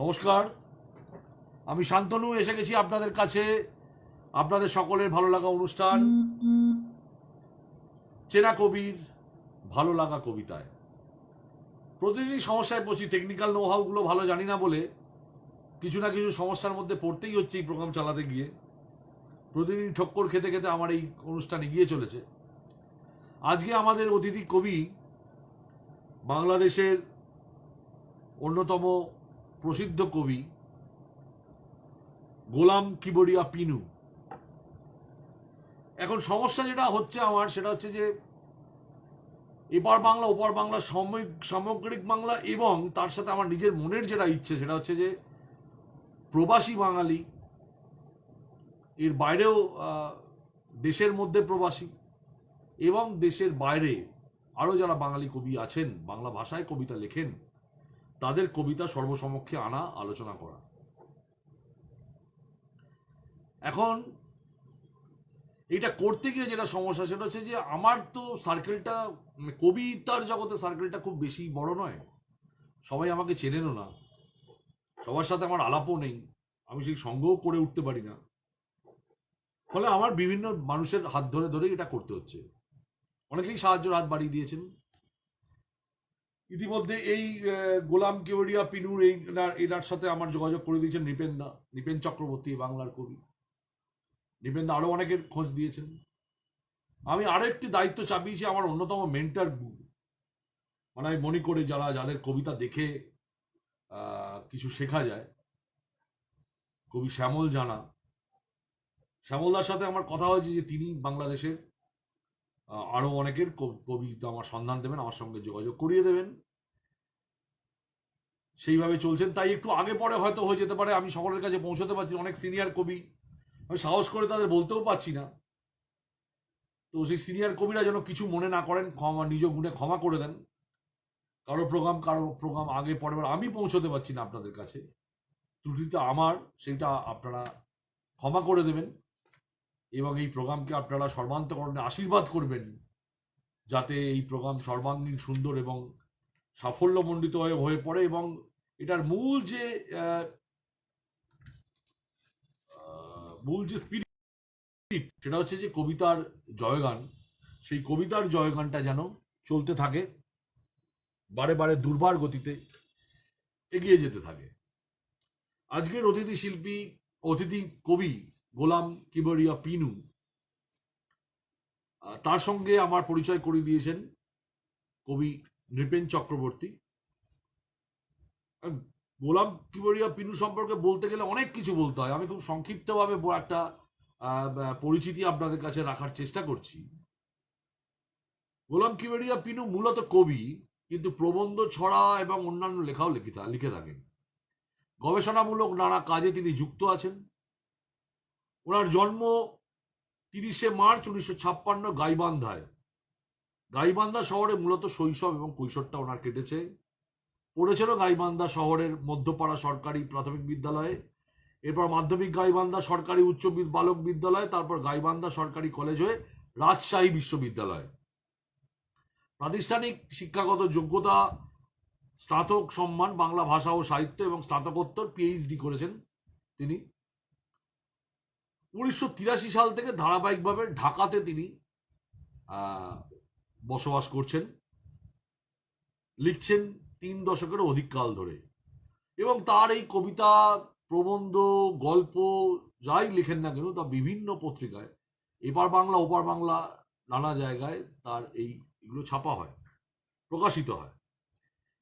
নমস্কার, আমি শান্তনু এসে গেছি আপনাদের কাছে। আপনাদের সকলের ভালো লাগা অনুষ্ঠান চেনা কবির ভালো লাগা কবিতায়। প্রতিদিন সমস্যায় পড়ছি, টেকনিক্যাল নোহাউগুলো ভালো জানি না বলে কিছু না কিছু সমস্যার মধ্যে পড়তেই হচ্ছে এই প্রোগ্রাম চালাতে গিয়ে। প্রতিদিন ঠক্কর খেতে খেতে আমার এই অনুষ্ঠান এগিয়ে চলেছে। আজকে আমাদের অতিথি কবি বাংলাদেশের অন্যতম প্রসিদ্ধ কবি গোলাম কিবরিয়া পিনু। এখন সমস্যা যেটা হচ্ছে আমার, সেটা হচ্ছে যে এপার বাংলা ওপার বাংলা সামগ্রিক বাংলা, এবং তার সাথে আমার নিজের মনের যেটা ইচ্ছে সেটা হচ্ছে যে প্রবাসী বাঙালি, এর বাইরেও দেশের মধ্যে প্রবাসী এবং দেশের বাইরে আরও যারা বাঙালি কবি আছেন, বাংলা ভাষায় কবিতা লেখেন, তাদের কবিতা সর্বসমক্ষে আনা, আলোচনা করা। এখন এটা করতে গিয়ে যেটা সমস্যা সেটা হচ্ছে যে আমার তো সার্কেলটা, কবিতার জগতে সার্কেলটা খুব বেশি বড় নয়। সবাই আমাকে চেনেনও না, সবার সাথে আমার আলাপও নেই, আমি সেই সঙ্গও করে উঠতে পারি না। ফলে আমার বিভিন্ন মানুষের হাত ধরে ধরেই এটা করতে হচ্ছে। অনেকেই সাহায্যের হাত বাড়িয়ে দিয়েছেন ইতিমধ্যে। এই গোলাম কেওয়ারিয়া পিনুর এনার সাথে আমার যোগাযোগ করে দিয়েছেন নৃপেন চক্রবর্তী, বাংলার কবি। নৃপেনদা আরো অনেকের খোঁজ দিয়েছেন। আমি আরো একটি দায়িত্ব চাপিয়েছি আমার অন্যতম মেন্টার, মানে আমি মনে করি যাদের কবিতা দেখে কিছু শেখা যায়, কবি শ্যামল জানা। শ্যামলদার সাথে আমার কথা হয়েছে যে তিনি বাংলাদেশের আরো অনেকের কবিতা আমার সন্ধান দেবেন, আমার সঙ্গে যোগাযোগ করিয়ে দেবেন। সেইভাবে চলছেন। তাই একটু আগে পরে হয়তো হয়ে যেতে পারে, আমি সকলের কাছে পৌঁছতে পারছি। অনেক সিনিয়র কবি, আমি সাহস করে তাদের বলতেও পারছি না। তো সেই সিনিয়র কবিরা যেন কিছু মনে না করেন, নিজ গুণে ক্ষমা করে দেন। কারো প্রোগ্রাম আগে পরে আমি পৌঁছতে পারছি না আপনাদের কাছে, ত্রুটিটা আমার, সেটা আপনারা ক্ষমা করে দেবেন এবং এই প্রোগ্রামকে আপনারা সর্বান্তকরণে আশীর্বাদ করবেন, যাতে এই প্রোগ্রাম সর্বাঙ্গীন সুন্দর এবং সাফল্যমণ্ডিত হয়ে পড়ে। এবং এটার মূল যে স্পিরিট, সেটা হচ্ছে যে কবিতার জয়গান। সেই কবিতার জয়গানটা যেন চলতে থাকে, বারে বারে দুর্বার গতিতে এগিয়ে যেতে থাকে। আজকের অতিথি কবি গোলাম কিবরিয়া পিনু, তার সঙ্গে আমার পরিচয় করিয়ে দিয়েছেন কবি নৃপেন চক্রবর্তী। গোলাম কিবরিয়া পিনু সম্পর্কে বলতে গেলে অনেক কিছু বলতে হয়। আমি খুব সংক্ষিপ্তভাবে একটা পরিচিতি আপনাদের কাছে রাখার চেষ্টা করছি। গোলাম কিবরিয়া পিনু মূলত কবি, কিন্তু প্রবন্ধ, ছড়া এবং অন্যান্য লেখাও লিখে থাকেন। গবেষণামূলক নানা কাজে তিনি যুক্ত আছেন। ওনার জন্ম 30শে মার্চ 1956 গাইবান্ধায়। গাইবান্ধা শহরে মূলত শৈশব এবং কৈশোরটা ওনার কেটেছে। পড়েছিল গাইবান্ধা শহরের মধ্যপাড়া সরকারি প্রাথমিক বিদ্যালয়ে, এরপর মাধ্যমিক গাইবান্ধা সরকারি উচ্চ বালক বিদ্যালয়, তারপর গাইবান্ধা সরকারি কলেজ হয়ে রাজশাহী বিশ্ববিদ্যালয়। প্রাতিষ্ঠানিক শিক্ষাগত যোগ্যতা স্নাতক সম্মান বাংলা ভাষা ও সাহিত্য, এবং স্নাতকোত্তর পিএইচডি করেছেন তিনি। 1983 সাল থেকে ধারাবাহিকভাবে ঢাকাতে তিনি বসবাস করছেন, লিখছেন 3 দশকেরও অধিক কাল ধরে। এবং তার এই কবিতা, প্রবন্ধ, গল্প যাই লেখেন না কেন, তা বিভিন্ন পত্রিকায়, এপার বাংলা ওপার বাংলা নানা জায়গায় তার এগুলো ছাপা হয়, প্রকাশিত হয়।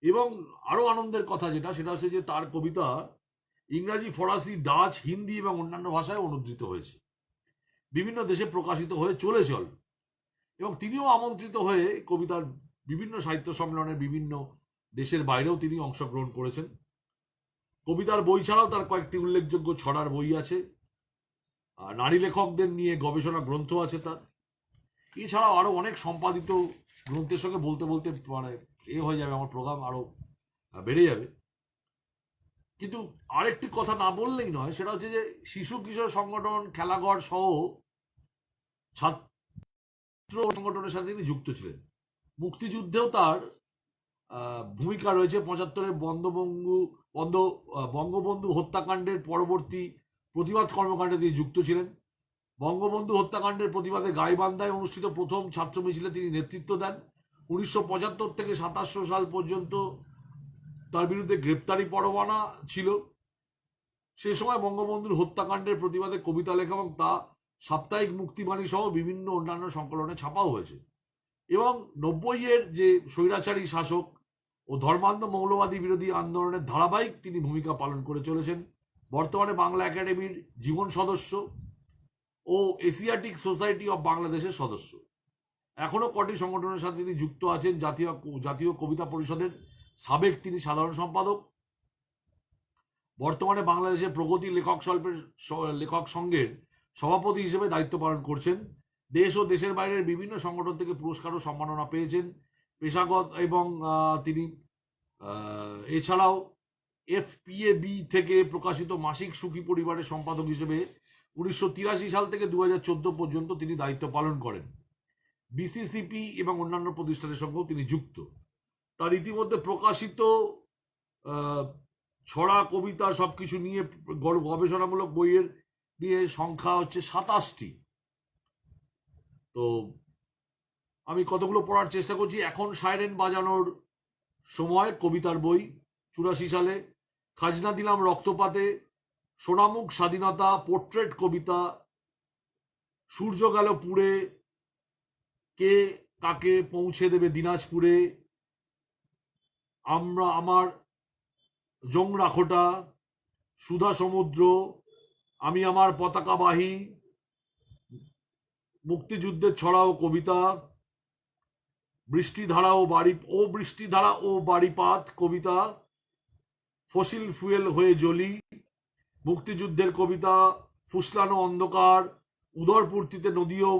এবং আরো আনন্দের কথা সেটা হচ্ছে যে তার কবিতা ইংরাজি, ফরাসি, ডাচ, হিন্দি এবং অন্যান্য ভাষায় অনুদিত হয়েছে, বিভিন্ন দেশে প্রকাশিত হয়ে চলেছে। এবং তিনিও আমন্ত্রিত হয়ে কবিতার বিভিন্ন সাহিত্য সম্মেলনের বিভিন্ন দেশের বাইরেও তিনি অংশগ্রহণ করেছেন। কবিতার বই ছাড়াও তার কয়েকটি উল্লেখযোগ্য ছড়ার বই আছে, নারী লেখকদের নিয়ে গবেষণা গ্রন্থ আছে তার। এছাড়াও আরো অনেক সম্পাদিত গ্রন্থের সঙ্গে বলতে বলতে মানে হয়ে যাবে, আমার প্রোগ্রাম আরো বেড়ে যাবে। কিন্তু আরেকটি কথা না বললেই নয়, সেটা হচ্ছে যে শিশু কিশোর সংগঠন, খেলাঘর সহ ছাত্র সংগঠনের সাথে তিনি যুক্ত ছিলেন। মুক্তিযুদ্ধেও তার ভূমিকা রয়েছে। 75-এ বঙ্গবন্ধু হত্যাকাণ্ডের পরবর্তী প্রতিবাদ কর্মকাণ্ডে তিনি যুক্ত ছিলেন। বঙ্গবন্ধু হত্যাকাণ্ডের প্রতিবাদে গাইবান্ধায় অনুষ্ঠিত প্রথম ছাত্র মিছিলে তিনি নেতৃত্ব দেন। 1975 থেকে 27 সাল পর্যন্ত তার বিরুদ্ধে গ্রেপ্তারি পরোয়ানা ছিল। সে সময় বঙ্গবন্ধুর হত্যাকাণ্ডের প্রতিবাদে কবিতা লেখা এবং তা সাপ্তাহিক মুক্তিবাণী সহ বিভিন্ন অন্যান্য সংকলনে ছাপাও হয়েছে। এবং 90-এর যে স্বৈরাচারী শাসক ও ধর্মান্ধ মৌলবাদী বিরোধী আন্দোলনের ধারাবাহিক তিনি ভূমিকা পালন করে চলেছেন। বর্তমানে বাংলা একাডেমির জীবন সদস্য ও এশিয়াটিক সোসাইটি অব বাংলাদেশের সদস্য। এখনো কটি সংগঠনের সাথে তিনি যুক্ত আছেন। জাতীয় কবিতা পরিষদের সাবেক তিনি সাধারণ সম্পাদক। বর্তমানে বাংলাদেশের প্রগতি লেখক সংঘের সভাপতি হিসেবে দায়িত্ব পালন করছেন। দেশ ও দেশের বাইরের বিভিন্ন সংগঠন থেকে পুরস্কার ও সম্মাননা পেয়েছেন। পেশাগত এবং তিনি এছাড়াও FPAB থেকে প্রকাশিত মাসিক সুখী পরিবারের সম্পাদক হিসেবে 1983 সাল থেকে 2014 পর্যন্ত তিনি দায়িত্ব পালন করেন। BCCP এবং অন্যান্য প্রতিষ্ঠানের সঙ্গেও তিনি যুক্ত। তার ইতিমধ্যে প্রকাশিত ছড়া, কবিতা সবকিছু নিয়ে গবেষণামূলক বইয়ের নিয়ে সংখ্যা হচ্ছে 27টি। তো আমি কতগুলো পড়ার চেষ্টা করছি। এখন সাইরেন বাজানোর সময় কবিতার বই, 84 সালে। খাজনা দিলাম রক্তপাতে, সোনামুখ স্বাধীনতা, পোর্ট্রেট কবিতা, সূর্য গেল পুড়ে, কে কাকে পৌঁছে দেবে দিনাজপুরে, আমার জংরাখোটা, সুধা সমুদ্র, আমি আমার পতাকাবাহী, মুক্তিযুদ্ধের ছড়া ও কবিতা, বৃষ্টিধারা ও বাড়িপাত কবিতা, ফসিল ফুয়েল হয়ে জ্বলি, মুক্তিযুদ্ধের কবিতা, ফুসলানো অন্ধকার, উদরপূর্তিতে নদীও,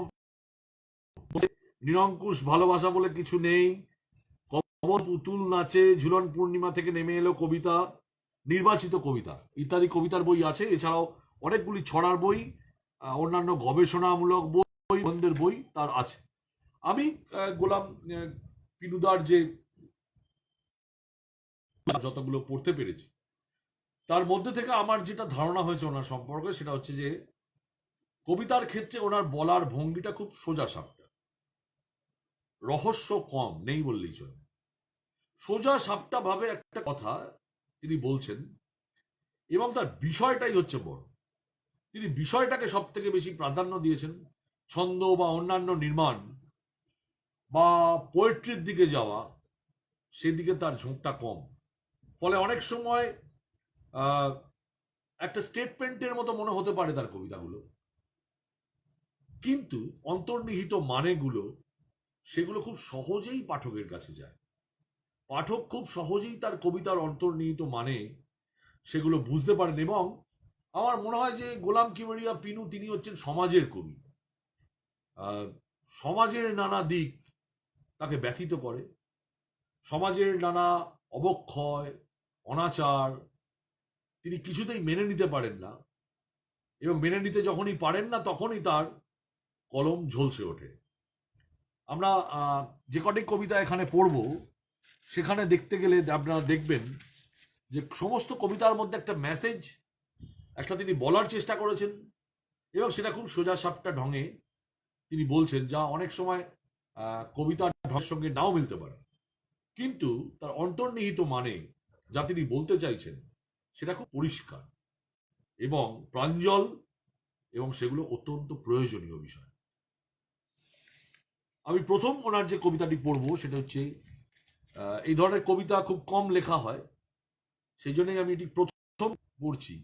নিরঙ্কুশ ভালোবাসা বলে কিছু নেই, কবর পুতুল নাচে, ঝুলন পূর্ণিমা থেকে নেমে এলো কবিতা, নির্বাচিত কবিতা ইত্যাদি কবিতার বই আছে। এছাড়াও অনেকগুলি ছড়ার বই, অন্যান্য গবেষণামূলক বই, বন্ধের বই তার আছে। আমি গোলাম পিনুদার যে যতগুলো পড়তে পেরেছি তার মধ্যে থেকে আমার যেটা ধারণা হয়েছে ওনার সম্পর্কে, সেটা হচ্ছে যে কবিতার ক্ষেত্রে ওনার বলার ভঙ্গিটা খুব সোজা সাপটা, রহস্য কম, নেই বললেই চলে। সোজা সাপটা ভাবে একটা কথা তিনি বলছেন এবং তার বিষয়টাই হচ্ছে বড়। তিনি বিষয়টাকে সব থেকে বেশি প্রাধান্য দিয়েছেন। ছন্দ বা অন্যান্য নির্মাণ বা পোয়েট্রির দিকে যাওয়া, সেদিকে তার ঝোঁকটা কম। ফলে অনেক সময় একটা স্টেটমেন্টের মতো মনে হতে পারে তার কবিতাগুলো, কিন্তু অন্তর্নিহিত মানেগুলো সেগুলো খুব সহজেই পাঠকের কাছে যায়। পাঠক খুব সহজেই তার কবিতার অন্তর্নিহিত মানে সেগুলো বুঝতে পারেন। এবং আমার মনে হয় যে গোলাম কিবরিয়া পিনু তিনি হচ্ছেন সমাজের কবি। সমাজের নানা দিক তাকে ব্যথিত করে, সমাজের নানা অবক্ষয়, অনাচার তিনি কিছুতেই মেনে নিতে পারেন না, এবং মেনে নিতে যখনই পারেন না তখনই তার কলম ঝলসে ওঠে। আমরা যে কটি কবিতা এখানে পড়ব সেখানে দেখতে গেলে আপনারা দেখবেন যে সমস্ত কবিতার মধ্যে একটা মেসেজ একটা তিনি বলার চেষ্টা করেছেন, এবং সেটা খুব সোজা সাপটা ঢঙে তিনি বলছেন, যা অনেক সময় কবিতার ঢঙের সঙ্গে নাও মিলতে পারে, কিন্তু তার অন্তর্নিহিত মানে যা তিনি বলতে চাইছেন সেটা খুব পরিষ্কার এবং প্রাঞ্জল, এবং সেগুলো অত্যন্ত প্রয়োজনীয় বিষয়। আমি প্রথম ওনার যে কবিতাটি পড়ব সেটা হচ্ছে, এই ধরনের কবিতা খুব কম লেখা হয়, সেই জন্যই আমি এটি প্রথম পড়ছি।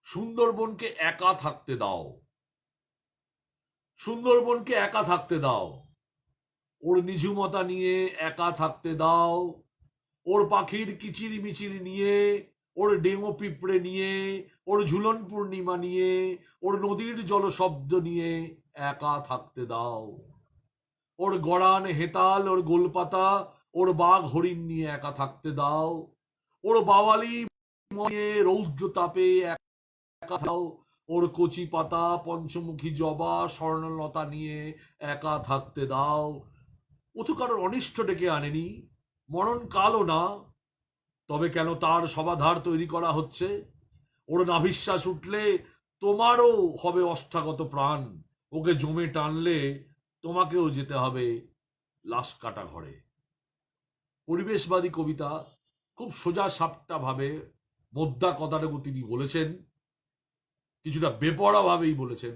সুন্দরবনকে একা থাকতে দাও, সুন্দরবনকে একা থাকতে দাও, ওর নিঝুমতা নিয়ে একা থাকতে দাও, ওর পাখির কিচিরি মিচিরি নিয়ে, ওর ডেঙো পিঁপড়ে নিয়ে, ওর ঝুলন পূর্ণিমা নিয়ে, ওর নদীর জল শব্দ নিয়ে একা থাকতে দাও, ওর গড়ান হেতাল, ওর গোলপাতা, ওর বাঘ হরিণ নিয়ে একা থাকতে দাও, ওর বাওয়ালি নিয়ে রৌদ্র তাপে একা দাও, ওর কচি পাতা পঞ্চমুখী জবা স্বর্ণলতা নিয়ে একা থাকতে দাও, ও তো কারোর অনিষ্ট ডেকে আনেনি, মরণকালও না, তবে কেন তার সমাধার তৈরি করা হচ্ছে? ওর নাভিশ্বাস উঠলে তোমারও হবে অষ্টাগত প্রাণ, ওকে জমে টানলে তোমাকেও যেতে হবে লাশ কাটা ঘরে। পরিবেশবাদী কবিতা, খুব সোজা সাপটা ভাবে মোদ্দা কথাটুকু তিনি বলেছেন, কিছুটা বেপরোয়া ভাবেই বলেছেন।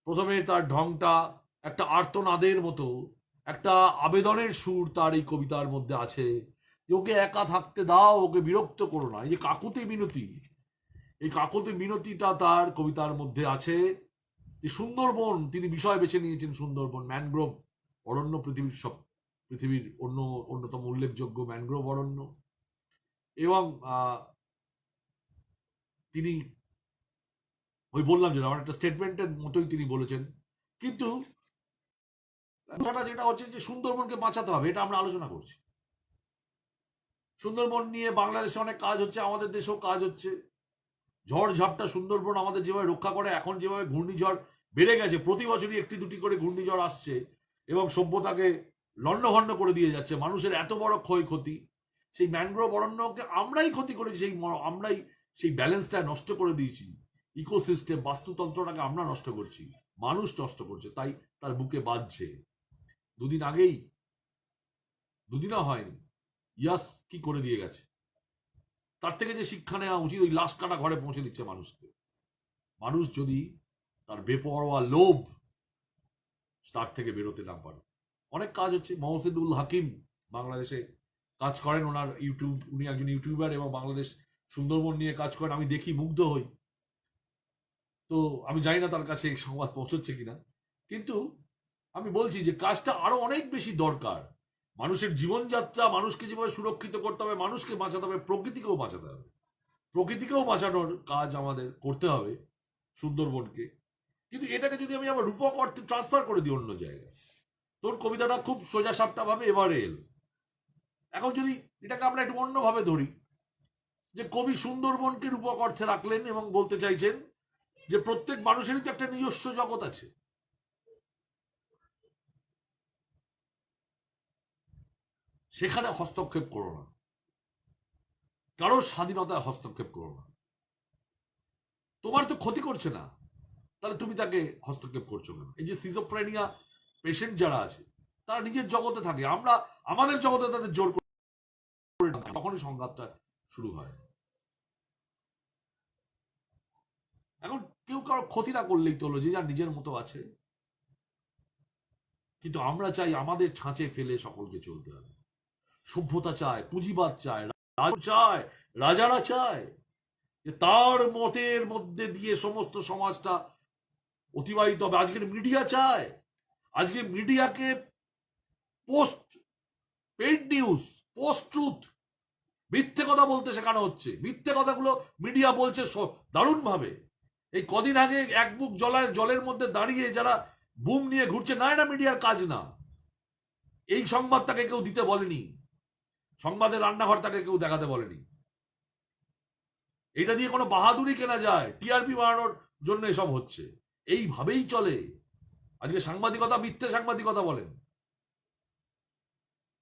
প্রথমে তার ঢংটা একটা আর্তনাদের মতো, একটা আবেদনের সুর তার এই কবিতার মধ্যে আছে, যে ওকে একা থাকতে দাও, ওকে বিরক্ত করো না। এই যে কাকুতি মিনতি, এই কাকুতি মিনতিটা তার কবিতার মধ্যে আছে। যে সুন্দরবন তিনি বিষয় বেছে নিয়েছেন, সুন্দরবন ম্যানগ্রোভ অরণ্য, পৃথিবীর অন্যতম উল্লেখযোগ্য ম্যানগ্রোভ অরণ্য। এবং তিনি ওই বললাম যে আমার একটা স্টেটমেন্টের মতোই তিনি বলেছেন। কিন্তু যেটা হচ্ছে যে সুন্দরবনকে বাঁচাতে হবে, এটা আমরা আলোচনা করছি। সুন্দরবন নিয়ে বাংলাদেশে অনেক কাজ হচ্ছে, আমাদের দেশেও কাজ হচ্ছে। ঝড় ঝাপটা সুন্দরবন আমাদের যেভাবে রক্ষা করে, এখন যেভাবে ঘূর্ণিঝড় বেড়ে গেছে, প্রতি বছরই একটি দুটি করে ঘূর্ণিঝড় আসছে এবং সভ্যতাকে লণ্ডভণ্ড করে দিয়ে যাচ্ছে, মানুষের এত বড় ক্ষয়ক্ষতি। সেই ম্যানগ্রোভ অরণ্যকে আমরাই ক্ষতি করেছি, আমরাই সেই ব্যালেন্সটা নষ্ট করে দিয়েছি। ইকোসিস্টেম, বাস্তুতন্ত্রটাকে আমরা নষ্ট করছি, মানুষ নষ্ট করছে, তাই তার বুকে বাজছে। দুদিনও হয়নি, ইয়াস কি করে দিয়ে গেছে। তার থেকে যে শিক্ষা নেওয়া উচিত, ওই লাশ কাটা ঘরে পৌঁছে দিচ্ছে মানুষকে। মানুষ যদি তার বেপরোয়া লোভ তার থেকে বেরোতে না পারে। অনেক কাজ হচ্ছে। মহসিনুল হাকিম বাংলাদেশে কাজ করেন, ওনার উনি একজন ইউটিউবার এবং বাংলাদেশ সুন্দরবন নিয়ে কাজ করেন। আমি দেখি, মুগ্ধ হই। তো আমি জানি না তার কাছে এই সংবাদ পৌঁছচ্ছে কিনা, কিন্তু আমি বলছি যে কাজটা আরো অনেক বেশি দরকার। মানুষের জীবনযাত্রা, মানুষকে যেভাবে সুরক্ষিত করতে হবে, মানুষকে বাঁচাতে হবে, প্রকৃতিকেও বাঁচাতে হবে। প্রকৃতিকেও বাঁচানোর কাজ আমাদের করতে হবে, সুন্দরবনকে। কিন্তু এটাকে যদি আমি আবার রূপক অর্থে ট্রান্সফার করে দিই অন্য জায়গায়, তোর কবিতাটা খুব সোজা সাপটা ভাবে এবারে এল। এখন যদি এটাকে আমরা একটু অন্যভাবে ধরি, যে কবি সুন্দরবনকে রূপক অর্থে রাখলেন এবং বলতে চাইছেন যে প্রত্যেক মানুষেরই তো একটা নিজস্ব জগৎ আছে। সেখানে হস্তক্ষেপ করো না, কারোর স্বাধীনতায় হস্তক্ষেপ করো না। তোমার তো ক্ষতি করছে না, তাহলে তুমি তাকে হস্তক্ষেপ করছো কেন? এই যে সিজোফ্রেনিয়া পেশেন্ট যারা আছে, তারা নিজের জগতে থাকে, আমরা আমাদের জগতে তাদের জোর করে, তখনই সংঘাতটা শুরু হয়। এখন কেউ কারো ক্ষতি না করলেই তো হলো, যে যার নিজের মতো আছে। কিন্তু আমরা চাই আমাদের ছাঁচে ফেলে সকলকে চলতে হবে। সভ্যতা চায়, পুঁজিবাদ চায়, চায়, রাজারা চায় যে তার মতের মধ্যে দিয়ে সমস্ত সমাজটা অতিবাহিত হবে। আজকের মিডিয়া চায়, আজকে মিডিয়াকে post paid news, post truth, মিথ্যে কথা বলতে শেখানো হচ্ছে। মিথ্যে কথাগুলো মিডিয়া বলছে দারুণ ভাবে। এই কদিন আগে এক বুক জলের মধ্যে দাঁড়িয়ে যারা বুম নিয়ে ঘুরছে, না এটা মিডিয়ার কাজ না। এই সংবাদ তাকে কেউ দিতে বলেনি, সংবাদের রান্নাঘর তাকে কেউ দেখাতে বলেনি। এটা দিয়ে কোনো বাহাদুরি কেনা যায়, টিআরপি বাড়ানোর জন্য এসব হচ্ছে। এইভাবেই চলে। আজকে সাংবাদিকতা মিথ্যে সাংবাদিকতা বলেন।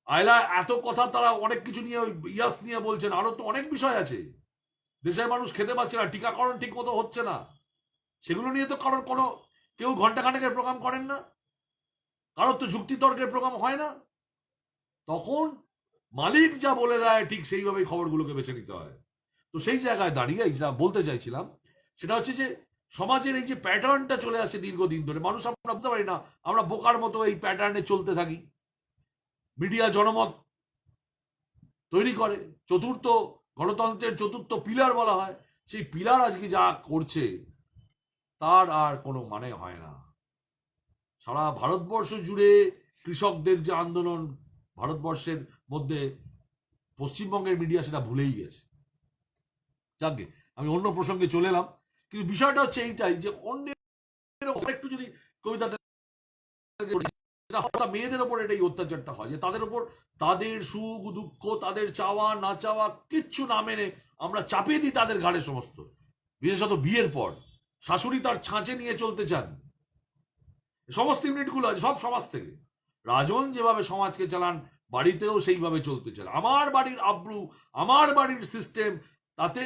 আয়লা এত কথা, তারা অনেক কিছু নিয়ে ইয়াস নিয়ে বলছেন, আরো তো অনেক বিষয় আছে। দেশের মানুষ খেতে পাচ্ছে না, টিকাকরণ ঠিক মতো হচ্ছে না, সেগুলো নিয়ে তো কারোর কোনো কেউ ঘন্টাখানেকের প্রোগ্রাম করেন না, কারোর তো যুক্তিতর্কের প্রোগ্রাম হয় না। তখন মালিক যা বলে দেয় ঠিক সেইভাবেই খবরগুলোকে বেছে নিতে হয়। তো সেই জায়গায় দাঁড়িয়ে যা বলতে চাইছিলাম সেটা হচ্ছে যে সমাজের এই যে প্যাটার্নটা চলে আসছে দীর্ঘদিন ধরে, মানুষ আমরা বুঝতে পারি না, আমরা বোকার মতো এই প্যাটার্নে চলতে থাকি। মিডিয়া জনমত তৈরি করে, চতুর্থ গণতন্ত্রের চতুর্থ পিলার বলা হয়, সেই পিলার আজকে যা করছে তার আর কোনো মানে হয় না। সারা ভারতবর্ষ জুড়ে কৃষকদের যে আন্দোলন, ভারতবর্ষের মধ্যে পশ্চিমবঙ্গের মিডিয়া সেটা ভুলেই গেছে। যাকে আমি অন্য প্রসঙ্গে চলে এলাম, কিন্তু বিষয়টা হচ্ছে এইটাই যে অন্যের একটু যদি কবিতাটা, মেয়েদের ওপর এটাই অত্যাচারটা হয়, যে তাদের ওপর তাদের সুখ দুঃখ, তাদের চাওয়া না চাওয়া কিচ্ছু না মেনে আমরা চাপিয়ে দিই তাদের ঘাড়ে সমস্ত। বিশেষত বিয়ের পর শাশুড়ি তার ছাঁচে নিয়ে চলতে চান, সমস্ত ইউনিটগুলো আছে সব সমাজ থেকে, রাজন যেভাবে সমাজকে চালান বাড়িতেও সেইভাবে চলতে চান। আমার বাড়ির আব্রু, আমার বাড়ির সিস্টেম, তাতে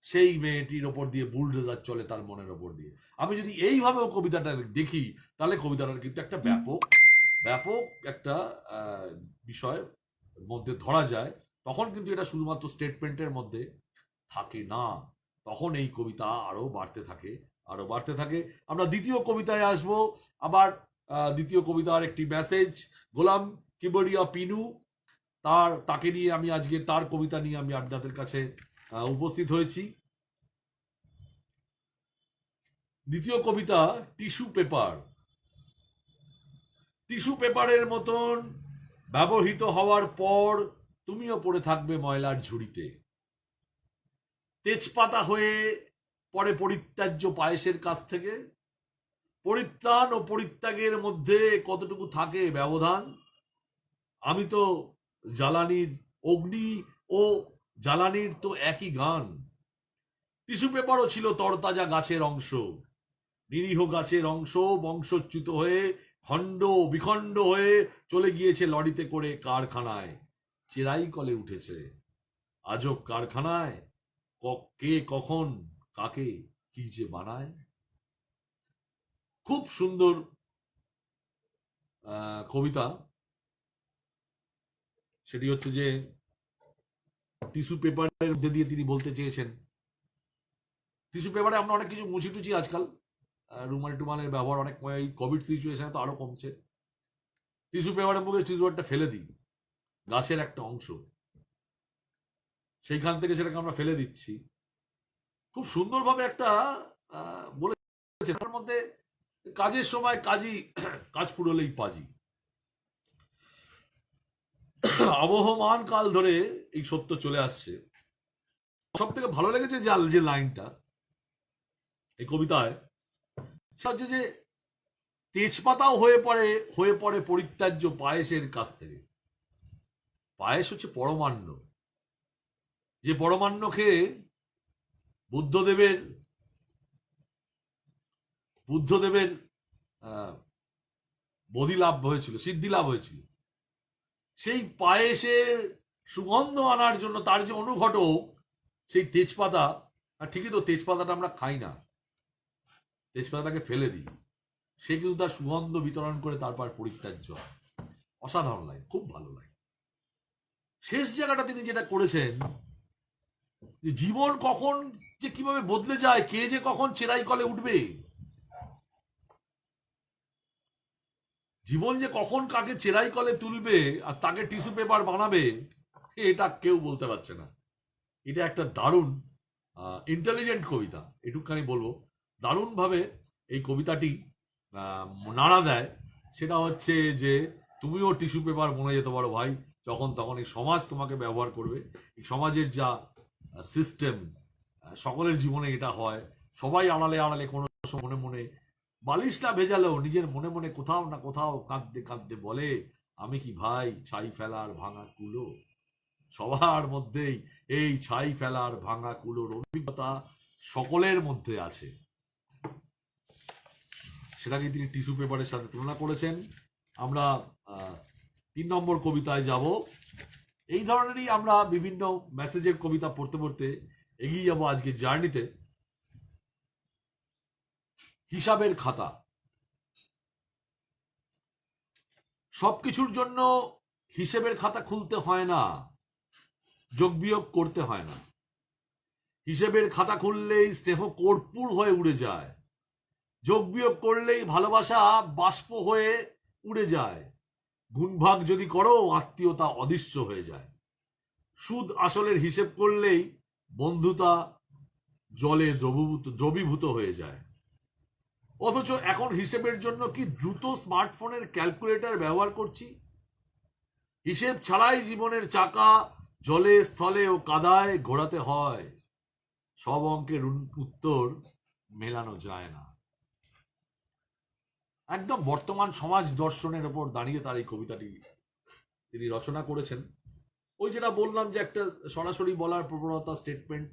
সেই মেয়েটির ওপর দিয়ে বুলডোজার চলে তার মনের ওপর দিয়ে। আমি যদি এইভাবেও কবিতাটা দেখি, তাহলে কবিতাটার কিন্তু একটা ব্যাপক ব্যাপক একটা বিষয় মধ্যে ধরা যায়। তখন কিন্তু এটা শুধুমাত্র স্টেটমেন্টের মধ্যে থাকে না, তখন এই কবিতা আরো বাড়তে থাকে, আরো বাড়তে থাকে। আমরা দ্বিতীয় কবিতায় আসব। আবার দ্বিতীয় কবিতার একটি মেসেজ, গোলাম কিবরিয়া পিনু, তাকে নিয়ে আমি আজকে, তার কবিতা নিয়ে আমি আপনাদের কাছে উপস্থিত হয়েছি। দ্বিতীয় কবিতা টিস্যু পেপার। টিস্যু পেপারের মতন ব্যবহৃত হওয়ার পর তুমিও পড়ে থাকবে ময়লার ঝুড়িতে। তেজপাতা হয়ে পরে পরিত্যাজ্য পায়েসের কাছ থেকে। পরিত্রাণ ও পরিত্যাগের মধ্যে কতটুকু থাকে ব্যবধান। আমি তো জ্বালানির, অগ্নি ও জ্বালানির তো একই গান। টিস্যু পেপারও ছিল তরতাজা গাছের অংশ, নিরীহ গাছের অংশ, বংশচ্যুত হয়ে খণ্ড বিখণ্ড হয়ে চলে গিয়েছে লরিতে করে কারখানায়। চেরাই কলে উঠেছে আজব কারখানায়। কে কখন কাকে কি যে বানায়। খুব সুন্দর কবিতা। সেটি হচ্ছে যে টিস্যু পেপারের মধ্যে দিয়ে তিনি বলতে চেয়েছেন, টিস্যু পেপারে আমরা অনেক কিছু মুছি টুচি আজকাল, রুমাল টুমালের ব্যবহার অনেক, এই কোভিড সিচুয়েশনে তো আরো কমছে। টিস্যু পেপারের মুখে টিস্যু পেপারটা ফেলে দিই, গাছের একটা অংশ, সেইখান থেকে সেটাকে আমরা ফেলে দিচ্ছি। খুব সুন্দরভাবে একটা বলেছে, তার মধ্যে কাজের সময় কাজই, কাজ ফুরলেই পাজি। আবহমান কাল ধরে এই সত্য চলে আসছে। সব থেকে ভালো লেগেছে যে লাইনটা এই কবিতায়, সেটা হচ্ছে যে তেজপাতাও হয়ে পড়ে পরিত্যাজ্য পায়েসের কাছ থেকে। পায়েস হচ্ছে পরমান্ন, যে পরমান্ন খেয়ে বুদ্ধদেবের বোধি লাভ হয়েছিল, সিদ্ধি লাভ হয়েছিল। সেই পায়েসের সুগন্ধ আনার জন্য তার যে অনুঘটক সেই তেজপাতা, আর ঠিকই তো, তেজপাতাটা আমরা খাই না, তেজপাতাটাকে ফেলে দিই, সে কিন্তু তার সুগন্ধ বিতরণ করে তারপর পরিত্যাজ্য হয়। অসাধারণ লাইন, খুব ভালো লাইন। শেষ জায়গাটা তিনি যেটা করেছেন, যে জীবন কখন যে কিভাবে বদলে যায়, কে যে কখন চেরাই কলে উঠবে, জীবন যে কখন কাকে চেরাই কলে তুলবে আর তাকে টিস্যু পেপার বানাবে, এটা কেউ বলতে পারছে না। এটা একটা দারুণ ইন্টেলিজেন্ট কবিতা, এটুকখানি বলবো। দারুণভাবে এই কবিতাটি নাড়া দেয়। সেটা হচ্ছে যে তুমিও টিস্যু পেপার বনে যেতে পারো ভাই, যখন তখন এই সমাজ তোমাকে ব্যবহার করবে। এই সমাজের যা সিস্টেম, সকলের জীবনে এটা হয়। সবাই আড়ালে আড়ালে কোনো মনে মনে বালিশটা ভেজালেও নিজের মনে মনে কোথাও না কোথাও কাঁদতে কাঁদতে বলে, আমি কি ভাই ছাই ফেলার ভাঙা কুলো। সবার মধ্যেই এই ছাই ফেলার ভাঙা কুলোর অভিজ্ঞতা সকলের মধ্যে আছে। সেটাকে তিনি টিস্যু পেপারের সাথে তুলনা করেছেন। আমরা 3 নম্বর কবিতায় যাব। এই ধরনেরই আমরা বিভিন্ন মেসেজের কবিতা পড়তে পড়তে এগিয়ে যাব আজকে জার্নিতে। হিসাবের খাতা। সবকিছুর জন্য হিসেবের খাতা খুলতে হয় না, যোগ বিয়োগ করতে হয় না। হিসেবের খাতা খুললেই স্নেহ কর্পূর হয়ে উড়ে যায়, যোগ বিয়োগ করলেই ভালোবাসা বাষ্প হয়ে উড়ে যায়। গুণভাগ যদি করো আত্মীয়তা অদৃশ্য হয়ে যায়। সুদ আসলের হিসেব করলেই বন্ধুতা জলে দ্রবীভূত হয়ে যায়। অথচ এখন হিসেবের জন্য কি দ্রুত স্মার্টফোনের ক্যালকুলেটর ব্যবহার করছি। হিসেব ছাড়াই জীবনের চাকা জলে স্থলে ও কাদায় ঘোরাতে হয়। সব অঙ্কের উত্তর মেলানো যায় না। একদম বর্তমান সমাজ দর্শনের উপর দাঁড়িয়ে তার এই কবিতাটি তিনি রচনা করেছেন। ওই যেটা বললাম যে একটা সরাসরি বলার প্রবণতা, স্টেটমেন্ট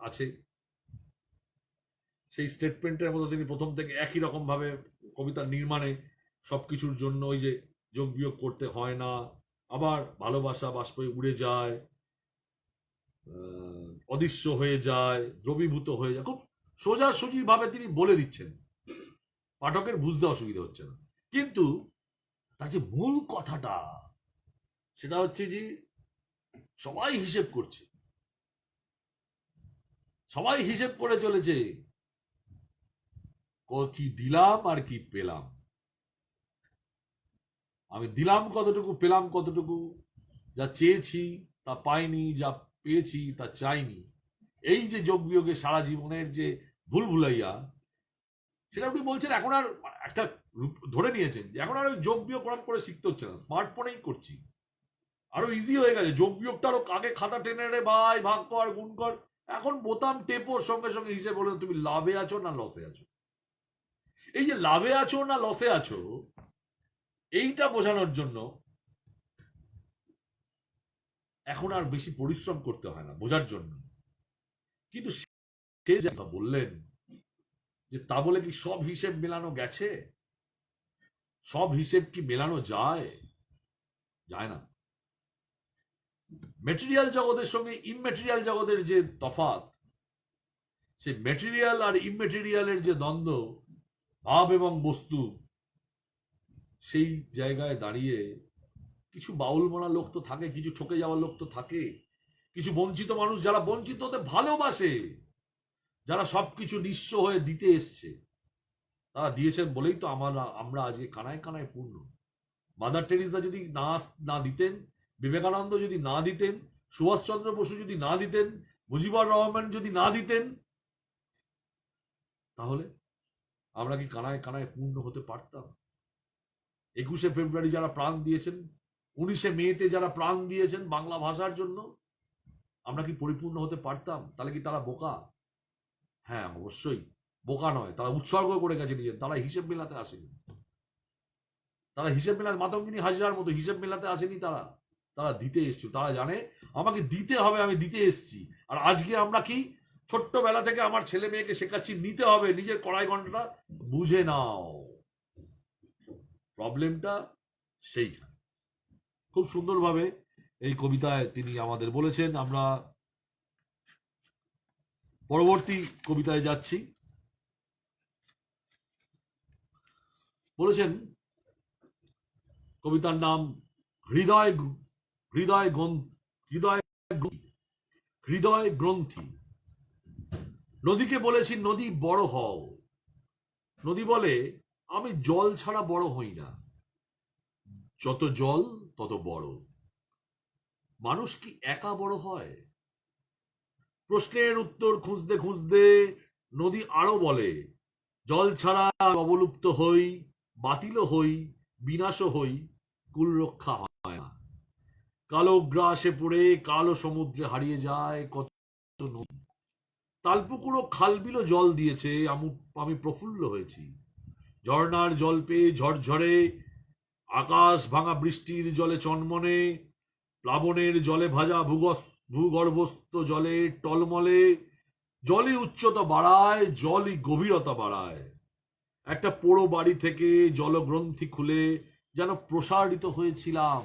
আছে, সেই স্টেটমেন্টের মতো তিনি প্রথম থেকে একই রকম ভাবে কবিতার নির্মাণে সবকিছুর জন্য ওই যে যোগ বিয়োগ করতে হয় না, আবার ভালোবাসা বাষ্পে উড়ে যায়, অদৃশ্য হয়ে যায়, দ্রবীভূত হয়ে যায়। খুব সোজাসুজি ভাবে তিনি বলে দিচ্ছেন, পাঠকের বুঝতে অসুবিধা হচ্ছে না। কিন্তু তার যে মূল কথাটা, সেটা হচ্ছে যে সবাই হিসেব করছে, সবাই হিসেব করে চলেছে কি দিলাম আর কি পেলাম, আমি দিলাম কতটুকু, পেলাম কতটুকু, যা চেয়েছি তা পাইনি, যা পেয়েছি তা চাইনি। এই যে যোগ বিয়োগে সারা জীবনের যে ভুল ভুলাইয়া, সেটা আপনি বলছেন এখন আর একটা ধরে নিয়েছেন যে এখন আর ওই যোগ বিয়োগ করে শিখতে হচ্ছে না, স্মার্টফোনেই করছি, আরো ইজি হয়ে গেছে। যোগ বিয়োগটা আরো আগে খাতা টেনে রে ভাই ভাগ কর গুণ কর, এখন বোতাম টেপোর সঙ্গে সঙ্গে হিসেবে বলে তুমি লাভে আছো না লসে আছো। এই যে লাভে আছো না লসে আছো, এইটা বোঝানোর জন্য এখন আর বেশি পরিশ্রম করতে হয় না বোঝার জন্য। কিন্তু সে যেটা বললেন যে তা বলে কি সব হিসেব মেলানো গেছে? সব হিসেব কি মেলানো যায়? যায় না। মেটেরিয়াল জগতের সঙ্গে ইমমেটেরিয়াল জগতের যে তফাৎ, সেই মেটেরিয়াল আর ইমমেটেরিয়ালের যে দ্বন্দ্ব, ভাব এবং বস্তু, সেই জায়গায় দাঁড়িয়ে কিছু বাউল মনা লোক তো থাকে, কিছু ঠকে যাওয়ার লোক তো থাকে, কিছু বঞ্চিত মানুষ যারা বঞ্চিত হতে ভালোবাসে, যারা সবকিছু নিঃস্ব হয়ে দিতে এসছে, তারা দিয়েছেন বলেই তো আমরা আজকে কানায় কানায় পূর্ণ। মাদার টেরিজা যদি না দিতেন, বিবেকানন্দ যদি না দিতেন, সুভাষচন্দ্র বসু যদি না দিতেন, মুজিবুর রহমান যদি না দিতেন, তাহলে আমরা কি কানায় কানায় পূর্ণ হতে পারতাম? 21শে ফেব্রুয়ারি যারা প্রাণ দিয়েছেন, 19শে মেতে যারা প্রাণ দিয়েছেন বাংলা ভাষার জন্য, আমরা কি পরিপূর্ণ হতে পারতাম? তাহলে কি তারা বোকা? হ্যাঁ, অবশ্যই বোকা নয়, তারা উৎসর্গ করে গেছে নিজের, তারা হিসেব মেলাতে আসেনি। তারা হিসেব মেলাতে মাতঙ্গিনী হাজরার মতো হিসেব মেলাতে আসেনি, তারা দিতে এসছে। তারা জানে আমাকে দিতে হবে, আমি দিতে এসছি। আর আজকে আমরা কি ছোট্টবেলা থেকে আমার ছেলে মেয়েকে শেখাচ্ছি নিতে হবে, নিজের কড়াই গন্ডাটা বুঝে নাও। প্রবলেমটা সেইখানে। খুব সুন্দরভাবে এই কবিতায় তিনি আমাদের বলেছেন। আমরা পরবর্তী কবিতায় যাচ্ছি। বলেছেন কবিতার নাম হৃদয় হৃদয় হৃদয় হৃদয় গ্রন্থি। নদীকে বলেছি নদী বড় হও। নদী বলে আমি জল ছাড়া বড় হই না, যত জল তত বড়। মানুষ কি একা বড় হয়? প্রশ্নের উত্তর খুঁজতে খুঁজতে নদী আরো বলে জল ছাড়া অবলুপ্ত হই, বাতিল হই, বিনাশ হই, কুল রক্ষা হয় না। কালো গ্রাসে পড়ে কালো সমুদ্রে হারিয়ে যায় কত নদী। তালপুকুরও খালবিলও জল দিয়েছে, আমি প্রফুল্ল হয়েছি। ঝর্ণার জল পেয়ে ঝরঝরে, আকাশ ভাঙা বৃষ্টির জলে চনমনে, প্লাবনের জলে ভাজা ভূগর্ভস্থ জলে টলমলে। জলই উচ্চতা বাড়ায়, জলই গভীরতা বাড়ায়। একটা পোড়ো বাড়ি থেকে জলগ্রন্থি খুলে যেন প্রসারিত হয়েছিলাম।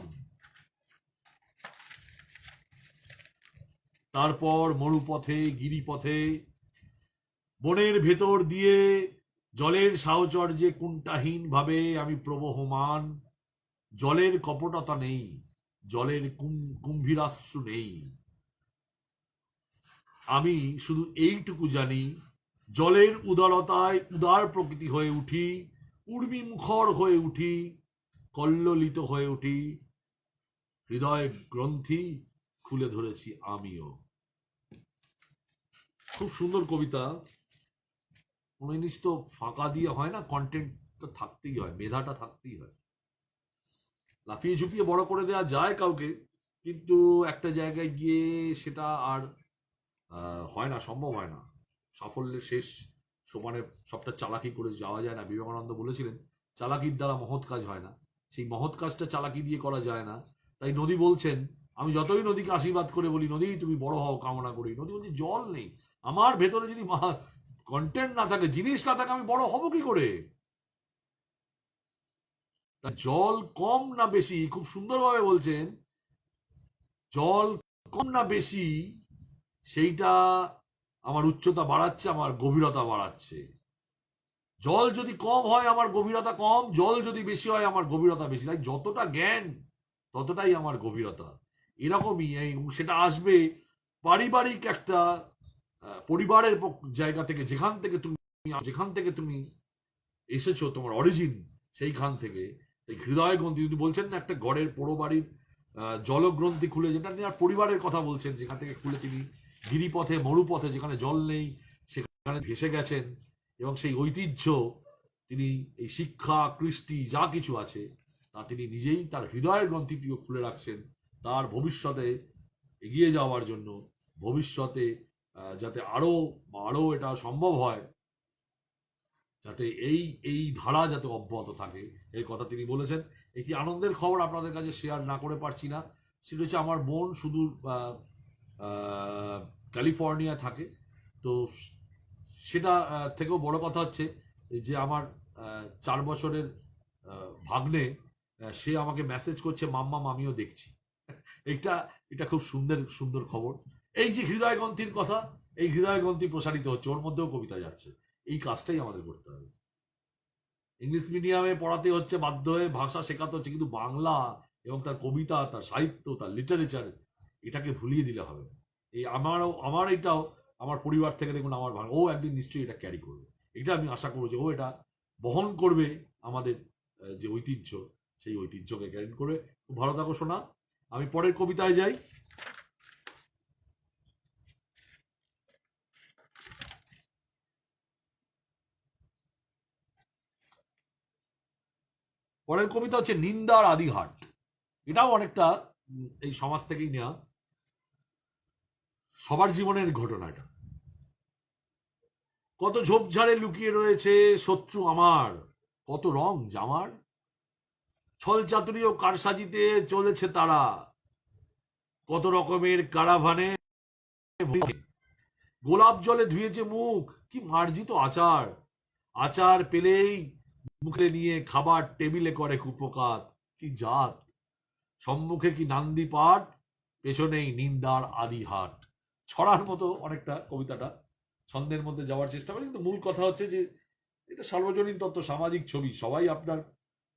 তারপর মরুপথে, গিরিপথে, বনের ভেতর দিয়ে জলের সাহচর্যে কুণ্ঠাহীন ভাবে আমি প্রবহমান। জলের কপটতা নেই, জলের কুম্ভীরাশ্রু নেই। আমি শুধু এইটুকু জানি, জলের উদারতায় উদার প্রকৃতি হয়ে উঠি, উর্মি মুখর হয়ে উঠি, কল্লোলিত হয়ে উঠি। হৃদয় গ্রন্থি খুলে ধরেছি আমিও। খুব সুন্দর কবিতা। কোনো জিনিস তো ফাঁকা দিয়ে হয় না, কন্টেন্ট তো থাকতেই হয়, মেধাটা থাকতেই হয়। লাফিয়ে ঝুঁপিয়ে বড় করে দেওয়া যায় কাউকে, কিন্তু একটা জায়গায় গিয়ে সেটা আর হয় না, সম্ভব হয় না। সাফল্যের শেষ সমানে সবটা চালাকি করে যাওয়া যায় না। বিবেকানন্দ বলেছিলেন চালাকির দ্বারা মহৎ কাজ হয় না, সেই মহৎ কাজটা চালাকি দিয়ে করা যায় না। তাই নদী বলছেন, আমি যতই নদীকে আশীর্বাদ করে বলি নদী তুমি বড় হও কামনা করি, নদী বলছি জল নেই আমার ভেতরে, যদি কন্টেন্ট না থাকে, জিনিস না থাকে, আমি বড় হব কি করে? তা জল কম না বেশি, খুব সুন্দরভাবে বলছেন, জল কম না বেশি সেইটা আমার উচ্চতা বাড়াচ্ছে, আমার গভীরতা বাড়াচ্ছে। জল যদি কম হয় আমার গভীরতা কম, জল যদি বেশি হয় আমার গভীরতা বেশি। তাই যতটা জ্ঞান ততটাই আমার গভীরতা। এরকমই সেটা আসবে পারিবারিক একটা পরিবারের জায়গা থেকে, যেখান থেকে তুমি এসেছো, তোমার অরিজিন সেইখান থেকে। এই হৃদয় গ্রন্থি যদি বলছেন না, একটা গড়ের পোড়ো বাড়ির জলগ্রন্থি খুলে, যেটা নিয়ে পরিবারের কথা বলছেন, যেখান থেকে খুলে তিনি গিরিপথে মরুপথে যেখানে জল নেই সেখানে ভেসে গেছেন, এবং সেই ঐতিহ্য তিনি এই শিক্ষা কৃষ্টি যা কিছু আছে তা তিনি নিজেই তার হৃদয়ের গ্রন্থিটিও খুলে রাখছেন তার ভবিষ্যতে এগিয়ে যাওয়ার জন্য, ভবিষ্যতে যাতে আরো আরো এটা সম্ভব হয়, যাতে এই ধারা যাতে অব্যাহত থাকে, এর কথা তিনি বলেছেন। একটি আনন্দের খবর আপনাদের কাছে শেয়ার না করে পারছি না, সেটা হচ্ছে আমার বোন সুদূর ক্যালিফোর্নিয়া থাকে। তো সেটা থেকেও বড় কথা হচ্ছে যে আমার 4 বছরের ভাগ্নে, সে আমাকে মেসেজ করছে, মাম্মা আমিও দেখছি। এটা এটা খুব সুন্দর সুন্দর খবর। এই যে হৃদয় গ্রন্থির কথা, এই হৃদয় গ্রন্থি প্রসারিত হচ্ছে, ওর মধ্যেও কবিতা যাচ্ছে। এই কাজটাই আমাদের করতে হবে। ইংলিশ মিডিয়ামে পড়াতে হচ্ছে, বাধ্য হয়ে ভাষা শেখাতে হচ্ছে, কিন্তু বাংলা এবং তার কবিতা, তার সাহিত্য, তার লিটারেচার, এটাকে ভুলিয়ে দিলে হবে। এই আমার এটাও আমার পরিবার থেকে দেখুন, আমার ও একদিন নিশ্চয়ই এটা ক্যারি করবে। এটা আমি আশা করবো যে ও এটা বহন করবে, আমাদের যে ঐতিহ্য, সেই ঐতিহ্যকে ক্যারি করে। খুব ভালো থাকো শোনা। আমি পরের কবিতায় যাই। পরের কবিতা হচ্ছে নিন্দার আদিঘাট। এটাও অনেকটা এই সমাজ থেকেই নেওয়া, সবার জীবনের ঘটনা এটা। কত ঝোপঝাড়ে লুকিয়ে রয়েছে শত্রু আমার, কত রং জামার, ছল চাতুরি ও কারসাজিতে চলেছে তারা, কত রকমের কারাভানে গোলাপ জলে ধুয়েছে মুখ, কি মার্জিত আচার, আচার পেলেই মুখে নিয়ে খাবার টেবিলে করে কুপকাত, কি জাত, সম্মুখে কি নান্দি পাট, পেছনেই নিন্দার আদি হাট। ছড়ার মতো অনেকটা কবিতাটা, ছন্দের মধ্যে যাওয়ার চেষ্টা করে, কিন্তু মূল কথা হচ্ছে যে এটা সার্বজনীন তত্ত্ব, সামাজিক ছবি, সবাই আপনার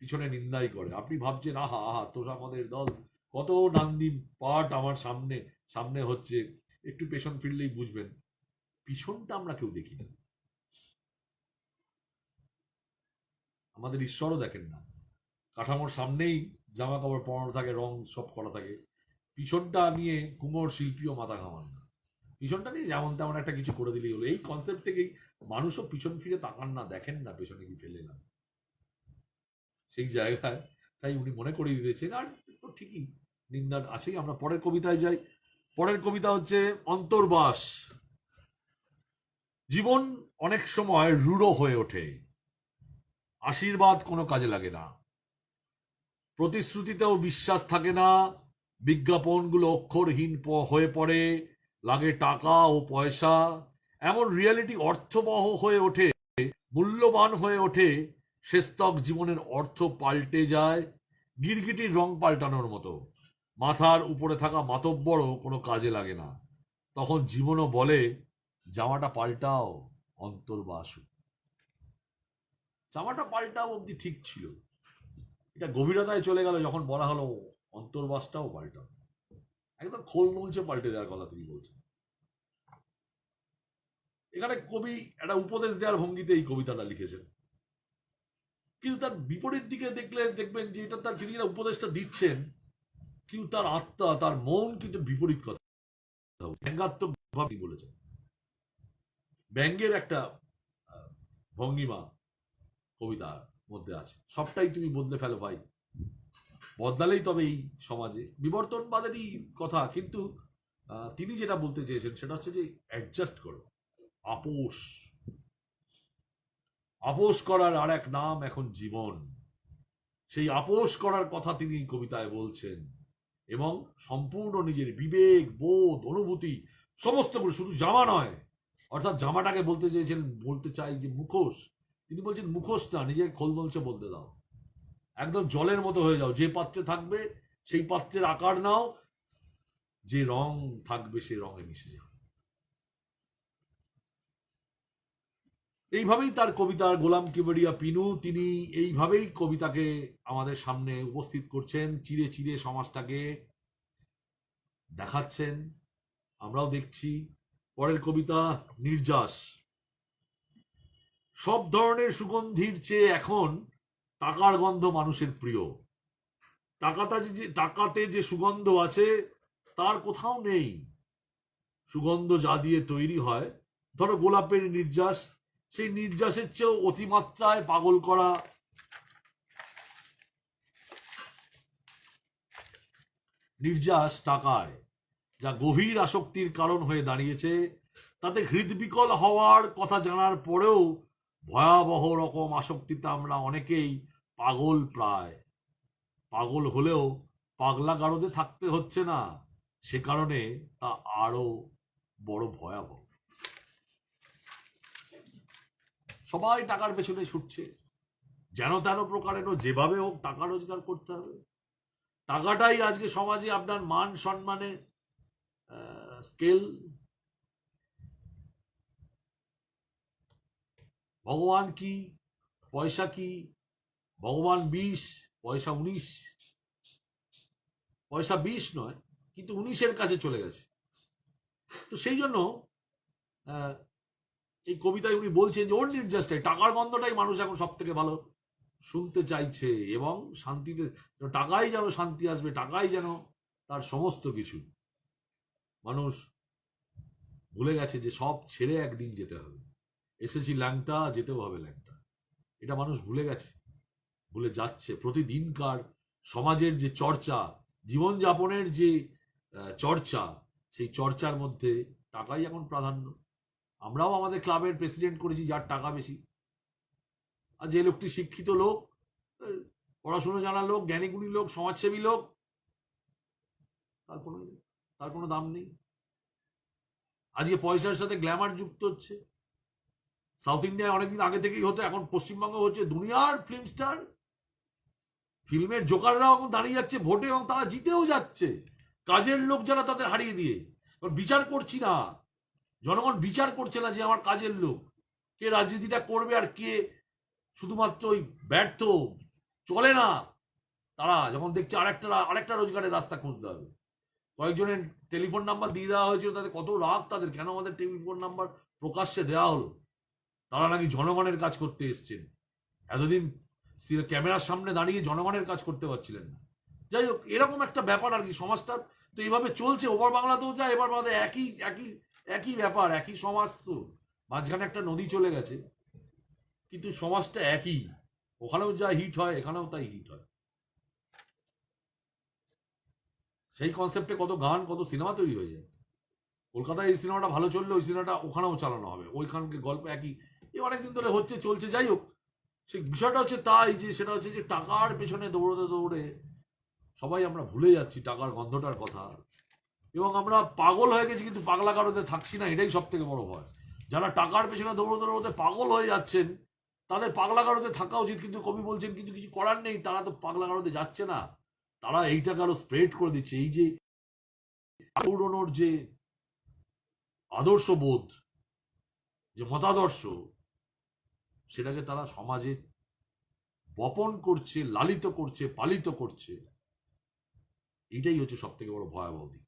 পিছনে নিন্দাই করে। আপনি ভাবছেন আহা আহা তোর আমাদের দল, কত নান্দি পাট আমার সামনে সামনে হচ্ছে, একটু পেছন ফিরলেই বুঝবেন পিছনটা আমরা কেউ দেখি না। আমাদের ঈশ্বরও দেখেন না, কাঠামোর সামনেই জামা কাপড় পরানো থাকে, রং সব করা থাকে, পিছনটা নিয়ে কুমোর শিল্পীও মাথা ঘামান না। পিছনটা নিয়ে যেমন তেমন একটা কিছু করে দিলেই হলো, এই কনসেপ্ট থেকেই মানুষও পিছন ফিরে তাকান না, দেখেন না পেছনে কি ফেলে না, সেই জায়গায় তাই উনি মনে করিয়ে দিয়েছেন। আর তো ঠিকই নিন্দার আছেই। আমরা পরের কবিতায় যাই। পরের কবিতা হচ্ছে অন্তর্বাস। জীবন অনেক সময় রূঢ় হয়ে ওঠে, আশীর্বাদ কোনো কাজে লাগে না, প্রতিশ্রুতিতেও বিশ্বাস থাকে না, বিজ্ঞাপনগুলো অক্ষরহীন হয়ে পড়ে, লাগে টাকা ও পয়সা, এমন রিয়েলিটি অর্থবহ হয়ে ওঠে, মূল্যবান হয়ে ওঠে, শেষতক জীবনের অর্থ পাল্টে যায় গিরগিটির রং পাল্টানোর মতো, মাথার উপরে থাকা মাতব্বরও কোনো কাজে লাগে না, তখন জীবনও বলে জামাটা পাল্টাও অন্তর্বাসু। জামাটা পাল্টাও অব্দি ঠিক ছিল, এটা গভীরতায় চলে গেল যখন বলা হলো অন্তর্বাসটাও পাল্টাও। একদম খোল নুলছে পাল্টে দেওয়ার কথা তিনি বলছেন। এখানে কবি একটা উপদেশ দেওয়ার ভঙ্গিতে এই কবিতাটা লিখেছেন, কিন্তু তার বিপরীত দিকে দেখলে দেখবেন যে এটা তার, তিনি উপদেশটা দিচ্ছেন, কিন্তু তার আত্মা, তার মন কিন্তু বিপরীত কথা ব্যঙ্গাত্মক ভাবে বলেছেন। ব্যঙ্গের একটা ভঙ্গিমা কবিতার মধ্যে আছে। সবটাই তুমি বদলে ফেলো ভাই, বদলালেই তবে এই সমাজে বিবর্তনবাদেরই কথা, কিন্তু তিনি যেটা বলতে চেয়েছেন সেটা হচ্ছে যে অ্যাডজাস্ট করো, আপোষ। আপোষ করার আর এক নাম এখন জীবন, সেই আপোষ করার কথা তিনি কবিতায় বলছেন, এবং সম্পূর্ণ নিজের বিবেক, বোধ, অনুভূতি সমস্ত করে, শুধু জামা নয়, অর্থাৎ জামাটাকে বলতে চেয়েছেন, বলতে চাই যে মুখোশ, তিনি বলছেন মুখোশ না, নিজের খোলদলছে বলতে দাও। একদম জলের মতো হয়ে যাও, যে পাত্রে থাকবে সেই পাত্রের আকার নাও, যে রং থাকবে সেই রঙে মিশে যাও। এইভাবেই তার কবিতা গোলাম কিবরিয়া পিনু তিনি এইভাবেই কবিতাকে আমাদের সামনে উপস্থিত করছেন, চিরে চিরে সমাজটাকে দেখাচ্ছেন, আমরাও দেখছি। পরের কবিতা নির্যাস। সব ধরনের সুগন্ধির চেয়ে এখন টাকার গন্ধ মানুষের প্রিয়। টাকাতে যে সুগন্ধ আছে তার কোথাও নেই। সুগন্ধ যা দিয়ে তৈরি হয়, ধরো গোলাপের নির্যাস, সেই নির্যাসের চেয়েও অতিমাত্রায় পাগল করা নির্যাস টাকায়, যা গভীর আসক্তির কারণ হয়ে দাঁড়িয়েছে। তাতে হৃদবিকল হওয়ার কথা জানার পরেও ভয়াবহ রকম আসক্তিতে আমরা অনেকেই পাগল, প্রায় পাগল হলেও পাগলা গারদে থাকতে হচ্ছে না, সে কারণে তা আরো বড় ভয়াবহ। সবাই টাকার পেছনে ছুটছে, যেন তেন প্রকারের যেভাবে হোক টাকা রোজগার করতে হবে। টাকাটাই আজকে সমাজে আপনার মান সম্মানের স্কেল। ভগবান কি, পয়সা কি? ভগবান 20, পয়সা 19। পয়সা 20 নয়, কিন্তু 19-এর কাছে চলে গেছে। তো সেই জন্য এই কবিতায় উনি বলছেন যে ওর নির্যাসটাই, টাকার গন্ধটাই মানুষ এখন সব থেকে ভালো শুনতে চাইছে, এবং শান্তিতে টাকাই যেন শান্তি আসবে, টাকাই যেন তার সমস্ত কিছু। মানুষ ভুলে গেছে যে সব ছেড়ে একদিন যেতে হবে। এসেছি ল্যাংটা, যেতেও হবে ল্যাংটা, এটা মানুষ ভুলে গেছে, ভুলে যাচ্ছে। প্রতিদিনকার সমাজের যে চর্চা, জীবনযাপনের যে চর্চা, সেই চর্চার মধ্যে টাকাই এখন প্রাধান্য। আমরাও আমাদের ক্লাবের প্রেসিডেন্ট করেছি যার টাকা বেশি, আর যে লোকটি শিক্ষিত লোক, পড়াশুনো জানা লোক, জ্ঞানীগুণী লোক, সমাজসেবী লোক, তার কোনো দাম নেই। আজকে পয়সার সাথে গ্ল্যামার যুক্ত হচ্ছে। সাউথ ইন্ডিয়ায় অনেকদিন আগে থেকেই হতো, এখন পশ্চিমবঙ্গে হচ্ছে। দুনিয়ার ফিল্ম স্টার, ফিল্মের জোকাররাও এখন দাঁড়িয়ে যাচ্ছে ভোটে, এবং তারা জিতেও যাচ্ছে। কাজের লোক যারা, তাদের হারিয়ে দিয়ে। বিচার করছি না, জনগণ বিচার করছে না যে আমার কাজের লোক কে রাজনীতিটা করবে আর কে শুধুমাত্র ওই ব্যর্থ, চলে না। তারা যখন দেখছে আরেকটা রোজগারের রাস্তা খুঁজতে হবে। কয়েকজনের টেলিফোন নাম্বার দিয়ে দেওয়া হয়েছিল, তাদের কত রাগ, তাদের কেন আমাদের টেলিফোন নাম্বার প্রকাশ্যে দেওয়া হলো। তারা নাকি জনগণের কাজ করতে এসছেন, এতদিন ক্যামেরার সামনে দাঁড়িয়ে জনগণের কাজ করতে পারছিলেন না। যাই হোক, এরকম একটা ব্যাপার আর কি। সমাজটা তো এইভাবে চলছে, ওপার বাংলাতেও যায়, এবার বাংলাতে একই একই একই ব্যাপার, একই সমাজ। তো মাঝখানে একটা নদী চলে গেছে, কিন্তু সমাজটা একই। ওখানেও যা হিট হয়, এখানেও তাই হিট হয়। সেই কনসেপ্টে কত গান, কত সিনেমা তৈরি হয়ে যায়। কলকাতায় এই সিনেমাটা ভালো চললে ওই সিনেমাটা ওখানেও চালানো হবে, ওইখানকার গল্প একই। এই অনেকদিন ধরে হচ্ছে, চলছে। যাই হোক, সেই বিষয়টা হচ্ছে তাই যে সেটা হচ্ছে যে টাকার পেছনে দৌড়তে দৌড়ে সবাই আমরা ভুলে যাচ্ছি টাকার গন্ধটার কথা, এবং আমরা পাগল হয়ে গেছি, কিন্তু পাগলা গারদে থাকছি না। এটাই সব থেকে বড় ভয়। যারা টাকার পেছনে দৌড়তে দৌড়তে পাগল হয়ে যাচ্ছেন, তাদের পাগলা গারদে থাকা উচিত। কিন্তু কবি বলছেন কিন্তু কিছু করার নেই, তারা তো পাগলা গারদে যাচ্ছে না, তারা এইটাকে আরো স্প্রেড করে দিচ্ছে। এই যে দৌড়নোর যে আদর্শ বোধ, যে মতাদর্শ, সেটাকে তারা সমাজে বপন করছে, লালিত করছে, পালিত করছে। এটাই হচ্ছে সব থেকে বড় ভয়াবহ দিক।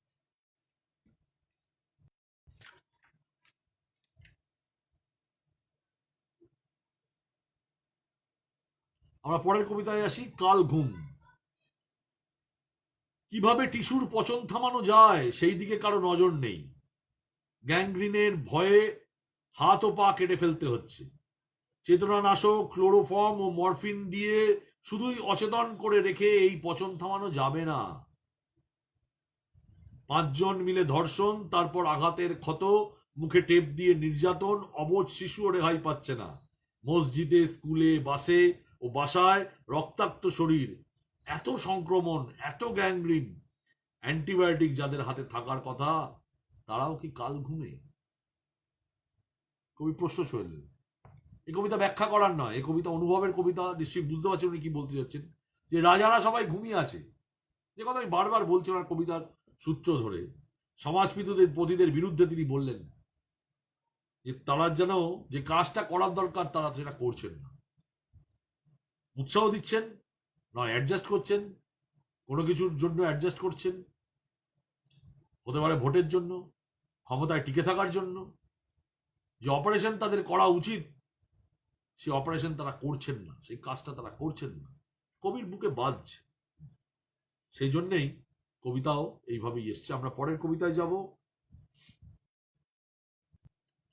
আমরা পরের কবিতায় আসি, কাল ঘুম। কিভাবে টিস্যুর পচন থামানো যায় সেই দিকে কারো নজর নেই। গ্যাংগ্রিনের ভয়ে হাত ও পা কেটে ফেলতে হচ্ছে। চেতনানাশক, ক্লোরোফর্ম ও মরফিন দিয়ে শুধুই অচেতন করে রেখে এই পচন থামানো যাবে না। 5 জন মিলে ধর্ষণ, তারপর আঘাতের ক্ষত, মুখে টেপ দিয়ে নির্যাতন, অবুঝ শিশুও রেহাই পাচ্ছে না। মসজিদে, স্কুলে, বাসে ও বাসায় রক্তাক্ত শরীর, এত সংক্রমণ, এত গ্যাংগ্রিন। অ্যান্টিবায়োটিক যাদের হাতে থাকার কথা, তারাও কি কাল ঘুমে? কবি প্রশ্ন ছুঁড়লেন। এই কবিতা ব্যাখ্যা করার নয়, এই কবিতা অনুভবের কবিতা। নিশ্চয়ই বুঝতে পারছেন উনি কি বলতে যাচ্ছেন। যে রাজারা সবাই ঘুমিয়ে আছে, যে কথা আমি বারবার বলছি আমার কবিতার সূত্র ধরে। সমাজপিতদের পতিদের বিরুদ্ধে তিনি বললেন যে তারা যেন যে কাজটা করার দরকার তারা সেটা করছেন না, উৎসাহ দিচ্ছেন, নয় অ্যাডজাস্ট করছেন, কোনো কিছুর জন্য অ্যাডজাস্ট করছেন, হতে পারে ভোটের জন্য, ক্ষমতায় টিকে থাকার জন্য। যে অপারেশন তাদের করা উচিত সেই অপারেশন তারা করছেন না, সেই কাজটা তারা করছেন না, কবির বুকে বাজছে। সেই জন্যেই কবিতাও এইভাবেই এসছে। আমরা পরের কবিতায় যাব।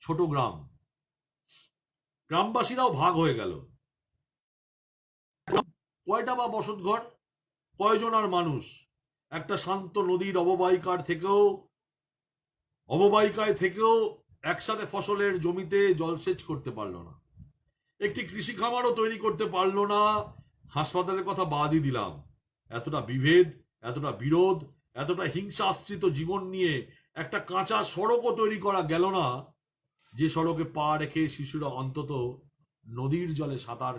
ছোট গ্রাম। গ্রামবাসীরাও ভাগ হয়ে গেল। কয়টা বা বসত ঘর, কয়জন আর মানুষ। একটা শান্ত নদীর অববাহিকায় থেকেও একসাথে ফসলের জমিতে জলসেচ করতে পারলো না, একটি কৃষি খামারও তৈরি করতে পারলো না। হাসপাতালের কথা বাদই দিলাম। এতটা বিভেদ, এতটা বিরোধ, এতটা হিংসা আশ্রিত জীবন নিয়ে একটা কাঁচা সড়কও তৈরি করা গেল না, যে সড়কে পা রেখে শিশুরা অন্তত নদীর জলে সাঁতার।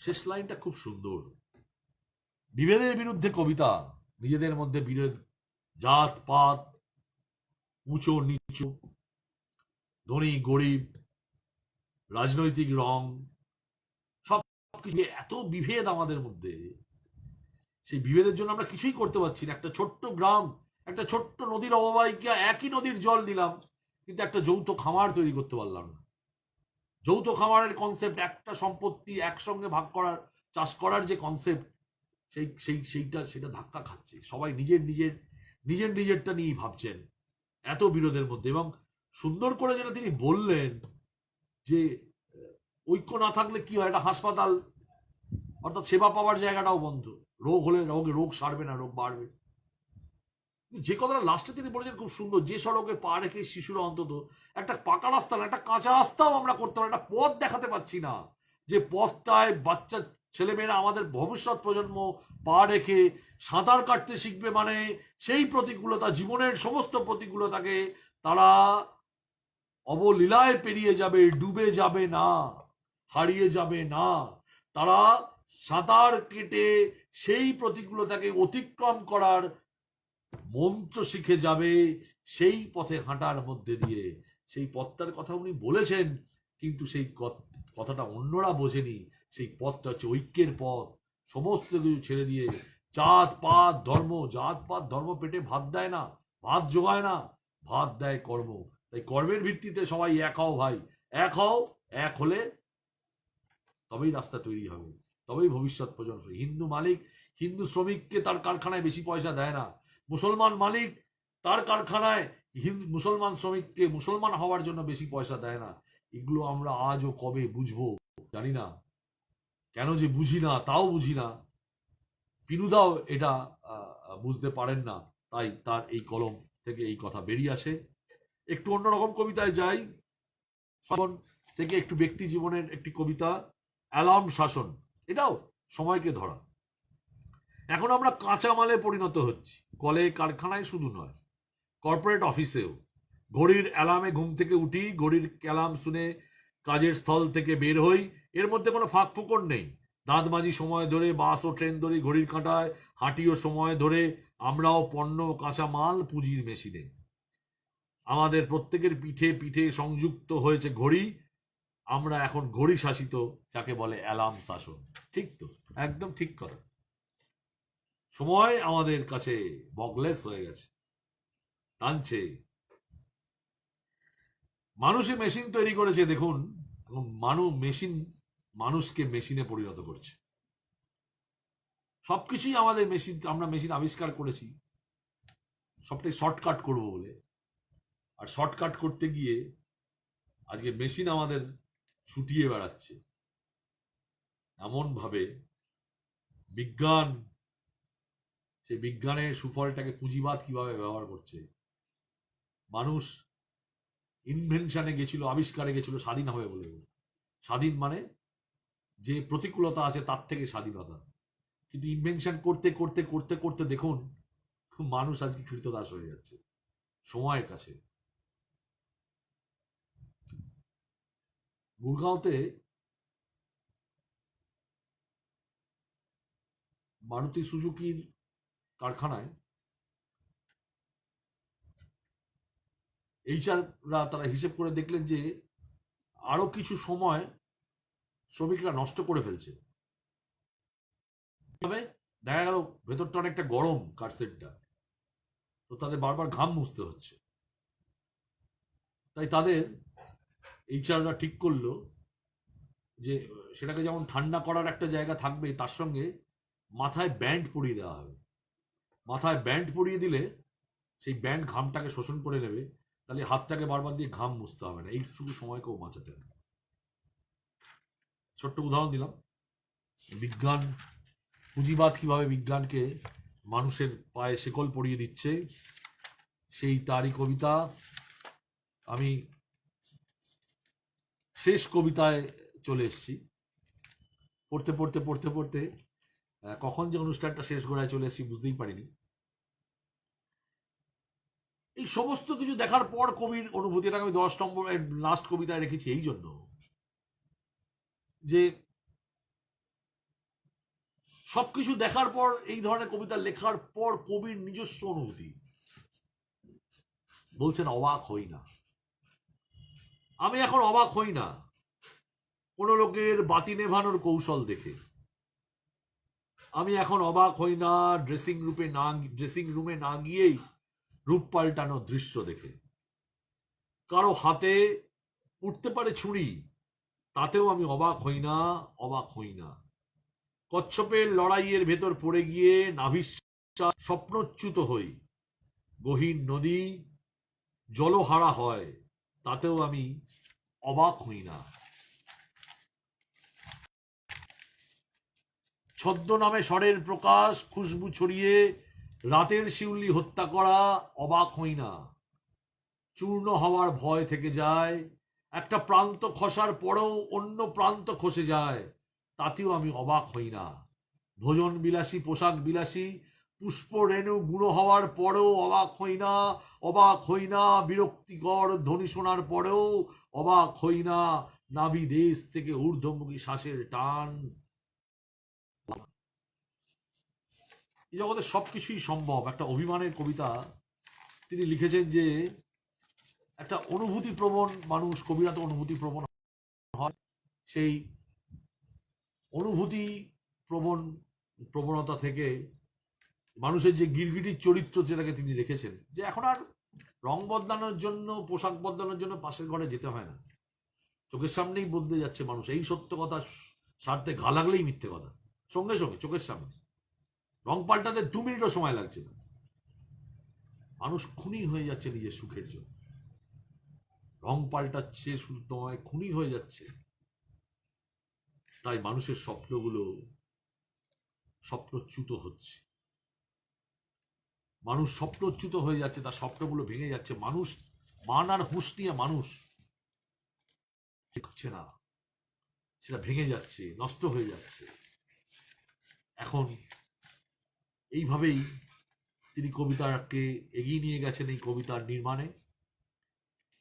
শেষ লাইনটা খুব সুন্দর। বিভেদের বিরুদ্ধে কবিতা, নিজেদের মধ্যে বিরোধ, জাত পাত, উঁচু নিচু, ধনী গরিব, রাজনৈতিক রং, সব কিছু এত বিভেদ আমাদের মধ্যে। সেই বিভেদের জন্য আমরা কিছুই করতে পারছি না। একটা ছোট্ট গ্রাম, একটা ছোট্ট নদীর অববাহিকা, একই নদীর জল নিলাম, কিন্তু একটা যৌথ খামার তৈরি করতে পারলাম না। যৌথ খামারের কনসেপ্ট, একটা সম্পত্তি একসঙ্গে ভাগ করার, চাষ করার যে কনসেপ্ট, সেটা ধাক্কা খাচ্ছে। সবাই নিজেরটা নিয়েই ভাবছেন এত বিরোধের মধ্যে। এবং সুন্দর করে যেটা তিনি বললেন যে ঐক্য না থাকলে কি হয়, একটা হাসপাতাল অর্থাৎ সেবা পাওয়ার জায়গাটাও বন্ধ, রোগ হলে রোগ সারবে না, রোগ বাড়বে। যে কথাটা লাস্টে তিনি বলেছেন খুব সুন্দর, যে সড়কে পা রেখে শিশুরা অন্তত একটা পাকা রাস্তা না, একটা কাঁচা রাস্তাও আমরা করতে পারি, একটা পথ দেখাতে পাচ্ছি না, যে পথটায় বাচ্চা ছেলেমেয়েরা, আমাদের ভবিষ্যৎ প্রজন্ম পা রেখে সাঁতার কাটতে শিখবে, মানে সেই প্রতিকূলতা, জীবনের সমস্ত প্রতিকূলতাকে তারা অবলীলায় পেরিয়ে যাবে, ডুবে যাবে না, হারিয়ে যাবে না। তারা সাঁতার কেটে সেই প্রতিকূলতাকে অতিক্রম করার মন্ত্র শিখে যাবে, সেই পথে হাঁটার মধ্যে দিয়ে। সেই পথটার কথা উনি বলেছেন, কিন্তু সেই কথাটা অন্যরা বোঝেনি। সেই পথটা হচ্ছে ঐক্যের পথ। সমস্ত কিছু ছেড়ে দিয়ে জাত পাত ধর্ম পেটে ভাত দেয় না, ভাত জোগায় না, ভাত দেয় কর্ম। তাই কর্মের ভিত্তিতে সবাই এক হও ভাই, এক হও। এক হলে তবেই রাস্তা তৈরি হবে, তবেই ভবিষ্যৎ প্রজন্ম। হিন্দু শ্রমিককে তার কারখানায় বেশি পয়সা দেয় না, মুসলমান মালিক তার কারখানায় মুসলমান শ্রমিককে মুসলমান হওয়ার জন্য বেশি পয়সা দেয় না। এগুলো আমরা আজও কবে বুঝবো জানি না, কেন যে বুঝি না তাও বুঝি না। পিনুদাও এটা বুঝতে পারেন না, তাই তার এই কলম থেকে এই কথা বেরিয়ে আসে। একটু অন্যরকম কবিতায় যাই, থেকে একটু ব্যক্তি জীবনের একটি কবিতা, অ্যালার্ম শাসন। এটাও সময়কে ধরা। এখন আমরা কাঁচামালে পরিণত হচ্ছি, কলে কারখানায় শুধু নয়, কর্পোরেট অফিসেও। ঘড়ির অ্যালার্মে ঘুম থেকে উঠি, ঘড়ির অ্যালার্ম শুনে কাজের স্থল থেকে বের হই, এর মধ্যে কোনো ফাঁক ফোকর নেই। দাঁত মাজি সময় ধরে, বাস ও ট্রেন ধরি ঘড়ির কাঁটায়, হাঁটিও সময় ধরে। আমরাও পণ্য কাঁচা মাল পুঁজির মেশিনে। আমাদের প্রত্যেকের পিঠে পিঠে সংযুক্ত হয়েছে ঘড়ি। আমরা এখন ঘড়ি শাসিত, যাকে বলে অ্যালার্ম শাসন। ঠিক তো, একদম ঠিক কথা। সময় আমাদের কাছে বগলেস হয়ে গেছে, টানছে। মানুষে মেশিন তৈরি করেছে, দেখুন মানুষকে মেশিনে পরিণত করছে। সবকিছুই আমাদের মেশিন, আমরা মেশিন আবিষ্কার করেছি সবটাই শর্টকাট করব বলে। আর শর্টকাট করতে গিয়ে আজকে মেশিন আমাদের ছুটিয়ে বেড়াচ্ছে এমন ভাবে। বিজ্ঞান, সেই বিজ্ঞানের সুফলটাকে পুঁজিবাদ কিভাবে ব্যবহার করছে। মানুষ ইনভেনশনে গেছিল, আবিষ্কারে গেছিল স্বাধীন হবে বলে। স্বাধীন মানে যে প্রতিকূলতা আছে তার থেকে স্বাধীনতা। কিন্তু ইনভেনশন করতে করতে করতে করতে দেখুন মানুষ আজকে কৃতদাস হয়ে যাচ্ছে সময়ের কাছে। গুরগাঁওতে মারুতি সুজুকির কারখানায় এইচআররা তারা হিসেব করে দেখলেন যে আরো কিছু সময় শ্রমিকরা নষ্ট করে ফেলছে। দেখা গেল ভেতরটা অনেকটা গরম কারসেটটা, তো তাদের বারবার ঘাম মুছতে হচ্ছে। তাই তাদের এইচআররা ঠিক করলো যে সেটাকে যেমন ঠান্ডা করার একটা জায়গা থাকবে, তার সঙ্গে মাথায় ব্যান্ড পরিয়ে দেওয়া হবে। মাথায় ব্যান্ড পরিয়ে দিলে সেই ব্যান্ড ঘামটাকে শোষণ করে নেবে, তাহলে হাতটাকে বারবার দিয়ে ঘাম মুছতে হবে না, এইটুকু সময়কেও বাঁচাতে হবে। ছোট্ট উদাহরণ দিলাম। বিজ্ঞান, পুঁজিবাদ কিভাবে বিজ্ঞানকে মানুষের পায়ে শেকল পরিয়ে দিচ্ছে, সেই তারই কবিতা। আমি শেষ কবিতায় চলে এসেছি। পড়তে পড়তে পড়তে পড়তে কখন যে অনুষ্ঠানটা শেষ গোড়ায় চলে এসেছি বুঝতেই পারিনি। এই সমস্ত কিছু দেখার পর কবির অনুভূতিটাকে আমি 10 নম্বর লাস্ট কবিতায় রেখেছি এই জন্য যে সবকিছু দেখার পর, এই ধরনের কবিতা লেখার পর কবির নিজস্ব অনুভূতি বলছেন অবাক হই না। আমি এখন অবাক হই না কোন লোকের বাতি নেভানোর কৌশল দেখে। আমি এখন অবাক হই না ড্রেসিং রুমে না গিয়েই রূপ পাল্টানোর দৃশ্য দেখে। কারো হাতে উঠতে পারে ছুরি, তাতেও আমি অবাক হই না, অবাক হই না। কচ্ছপের লড়াইয়ের ভেতর পড়ে গিয়ে নাভিশ্বাস স্বপ্নচ্যুত হই। গহীন নদী জলহারা হয়, তাতেও আমি অবাক হই না। ছদ্মনামে স্বরের প্রকাশ, খুশবু ছড়িয়ে রাতের শিউলি হত্যা করা, অবাক হই না। চূর্ণ হওয়ার ভয় থেকে যায়, একটা প্রান্ত খসার পরেও অন্য প্রান্ত খসে যায়, তাতেও আমি অবাক হই না। ভোজন বিলাসী, পোশাক বিলাসী, পুষ্প রেণু গুঁড়ো হওয়ার পরেও অবাক হই না, অবাক হই না। বিরক্তিকর ধ্বনি শোনার পরেও অবাক হই না। নাভি দেশ থেকে ঊর্ধ্বমুখী শ্বাসের টান। এই জগতে সবকিছুই সম্ভব। একটা অভিমানের কবিতা তিনি লিখেছেন যে একটা অনুভূতি প্রবণ মানুষ, কবিরা তো অনুভূতি প্রবণ হয়, সেই অনুভূতি প্রবণতা থেকে মানুষের যে গিরগিটির চরিত্র যেটাকে তিনি রেখেছেন, যে এখন আর রং বদলানোর জন্য, পোশাক বদলানোর জন্য পাশের ঘরে যেতে হয় না, চোখের সামনেই বদলে যাচ্ছে মানুষ। এই সত্য কথা সারতে ঘা লাগলেই মিথ্যে কথা, সঙ্গে সঙ্গে চোখের সামনে। রং পাল্টাতে 2 মিনিটও সময় লাগছে না। মানুষ খুনি হয়ে যাচ্ছে নিজের সুখের জন্য, রং পাল্টাচ্ছে শুধু নয়, খুনি হয়ে যাচ্ছে। তাই মানুষের স্বপ্নগুলো স্বপ্নচ্যুত হচ্ছে, মানুষ স্বপ্নচ্যুত হয়ে যাচ্ছে, তার স্বপ্নগুলো ভেঙে যাচ্ছে। মানুষ মান আর হুঁশ নিয়ে মানুষ শিখছে না, সেটা ভেঙে যাচ্ছে, নষ্ট হয়ে যাচ্ছে। এখন এইভাবেই তিনি কবিতাকে এগিয়ে নিয়ে গেছেন, এই কবিতার নির্মাণে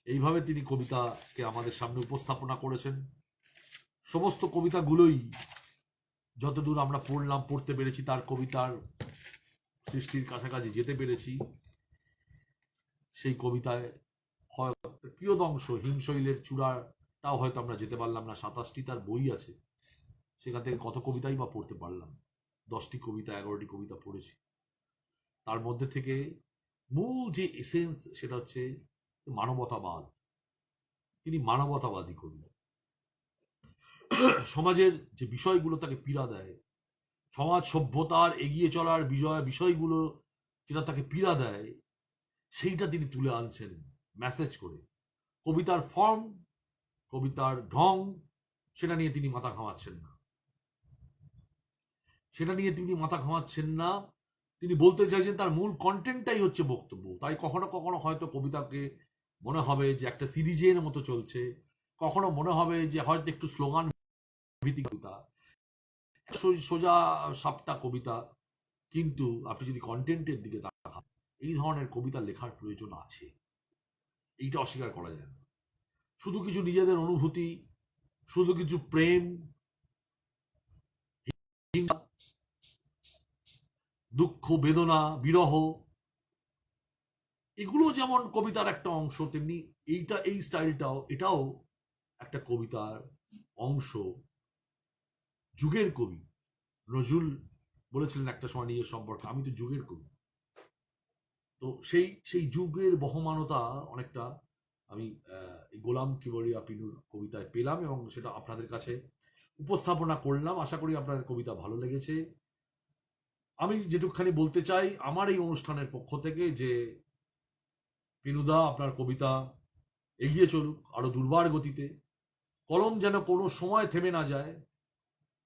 এইভাবে তিনি কবিতাকে আমাদের সামনে উপস্থাপনা করেছেন। সমস্ত কবিতাগুলোই যতদূর আমরা পড়তে পেরেছি, তার কবিতার সৃষ্টির কাছাকাছি যেতে পেরেছি। সেই কবিতায় হয়তো কিয়দংশ হিমশৈলের চূড়াটাও হয়তো আমরা যেতে পারলাম না। 27টি তার বই আছে, সেখান থেকে কত কবিতাই বা পড়তে পারলাম। 10টি কবিতা, 11টি কবিতা পড়েছি। তার মধ্যে থেকে মূল যে এসেন্স, সেটা হচ্ছে মানবতাবাদ। তিনি মানবতাবাদী কবি। সমাজের যে বিষয়গুলো তাকে পীড়া দেয়, সমাজ সভ্যতার এগিয়ে চলার বিষয়গুলো যেটা তাকে পীড়া দেয়, সেইটা তিনি তুলে আনছেন মেসেজ করে। কবিতার ফর্ম, কবিতার ঢং, সেটা নিয়ে তিনি মাথা ঘামাচ্ছেন না। তিনি বলতে চাইছেন তার মূল কন্টেন্টটাই হচ্ছে বক্তব্য। তাই কখনো কখনো হয়তো কবিতাকে মনে হবে যে একটা সিরিজের মতো চলছে, কখনো মনে হবে যে হয়তো একটু স্লোগান ভিত্তিক কবিতা, সোজা সাপটা কবিতা। কিন্তু আপনি যদি কন্টেন্টের দিকে তাকান, এই ধরনের কবিতা লেখার প্রয়োজন আছে, এইটা অস্বীকার করা যায় না। শুধু কিছু নিজেদের অনুভূতি, শুধু কিছু প্রেম, দুঃখ, বেদনা, বিরহ, এগুলো যেমন কবিতার একটা অংশ, তেমনি এই স্টাইলটাও, এটাও একটা কবিতার অংশ। যুগের কবি নজরুল বলেছিলেন একটা সময় নিজের সম্পর্কে, আমি তো যুগের কবি। তো সেই যুগের বহমানতা অনেকটা আমি এই গোলাম কিবরিয়া পিনুর কবিতায় পেলাম, এবং সেটা আপনাদের কাছে উপস্থাপনা করলাম। আশা করি আপনাদের কবিতা ভালো লেগেছে। আমি যেটুকখানি বলতে চাই আমার এই অনুষ্ঠানের পক্ষ থেকে, যে পিনুদা, আপনার কবিতা এগিয়ে চলুক আরো দুর্বার গতিতে, কলম যেন কোনো সময় থেমে না যায়।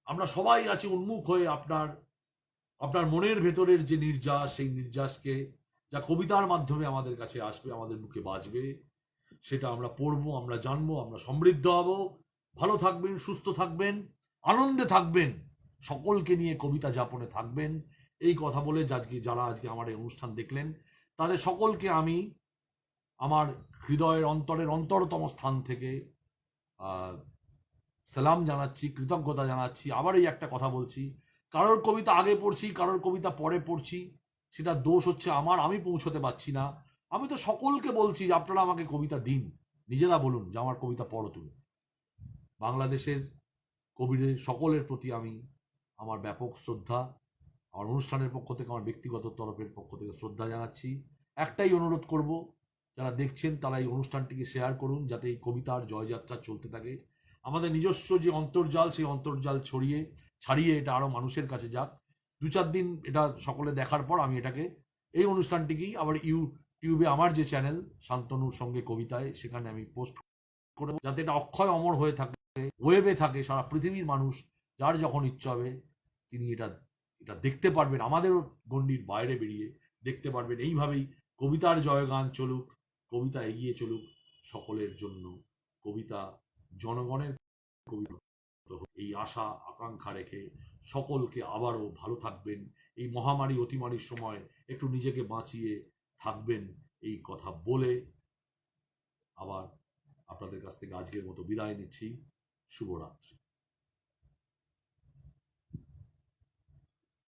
আমরা সবাই আছি উন্মুখ হয়ে আপনার মনের ভেতরের যে নির্যাস, সেই নির্যাসকে যা কবিতার মাধ্যমে আমাদের কাছে আসবে, আমাদের মুখে বাজবে, সেটা আমরা পড়বো, আমরা জানবো, আমরা সমৃদ্ধ হব। ভালো থাকবেন, সুস্থ থাকবেন, আনন্দে থাকবেন, সকলকে নিয়ে কবিতা যাপনে থাকবেন। এই কথা বলে যারা আজকে আমার এই অনুষ্ঠান দেখলেন, তাদের সকলকে আমি আমার হৃদয়ের অন্তরের অন্তরতম স্থান থেকে সালাম জানাচ্ছি, কৃতজ্ঞতা জানাচ্ছি। আবার এই একটা কথা বলছি, কারোর কবিতা আগে পড়ছি, কারোর কবিতা পরে পড়ছি, সেটা দোষ হচ্ছে আমার, আমি পৌঁছতে পারছি না। আমি তো সকলকে বলছি যে আপনারা আমাকে কবিতা দিন, নিজেরা বলুন যে আমার কবিতা পড়ো তুমি। বাংলাদেশের কবিদের সকলের প্রতি আমি আমার ব্যাপক শ্রদ্ধা, আমার অনুষ্ঠানের পক্ষ থেকে, আমার ব্যক্তিগত তরফের পক্ষ থেকে শ্রদ্ধা জানাচ্ছি। একটাই অনুরোধ করব, যারা দেখছেন তারা এই অনুষ্ঠানটিকে শেয়ার করুন, যাতে এই কবিতার জয়যাত্রা চলতে থাকে। আমাদের নিজস্ব যে অন্তর্জাল, সেই অন্তর্জাল ছাড়িয়ে এটা আরো মানুষের কাছে যাক। 2-4 দিন এটা সকলে দেখার পর আমি এটাকে, এই অনুষ্ঠানটিকেই আবার ইউটিউবে আমার যে চ্যানেল শান্তনুর সঙ্গে কবিতায়, সেখানে আমি পোস্ট করব, যাতে এটা অক্ষয় অমর হয়ে থাকে, ওয়েবে থাকে। সারা পৃথিবীর মানুষ যার যখন ইচ্ছা হবে তিনি এটা দেখতে পারবেন, আমাদের গণ্ডির বাইরে বেরিয়ে দেখতে পারবেন। এইভাবেই কবিতার জয়গান চলুক, কবিতা এগিয়ে চলুক সকলের জন্য। কবিতা জনগণের কবিতা, এই আশা আকাঙ্ক্ষা রেখে সকলকে আবারও ভালো থাকবেন, এই মহামারী অতিমারির সময় একটু নিজেকে বাঁচিয়ে থাকবেন, এই কথা বলে আবার আপনাদের কাছ থেকে আজকের মতো বিদায় নিচ্ছি। শুভরাত্রি।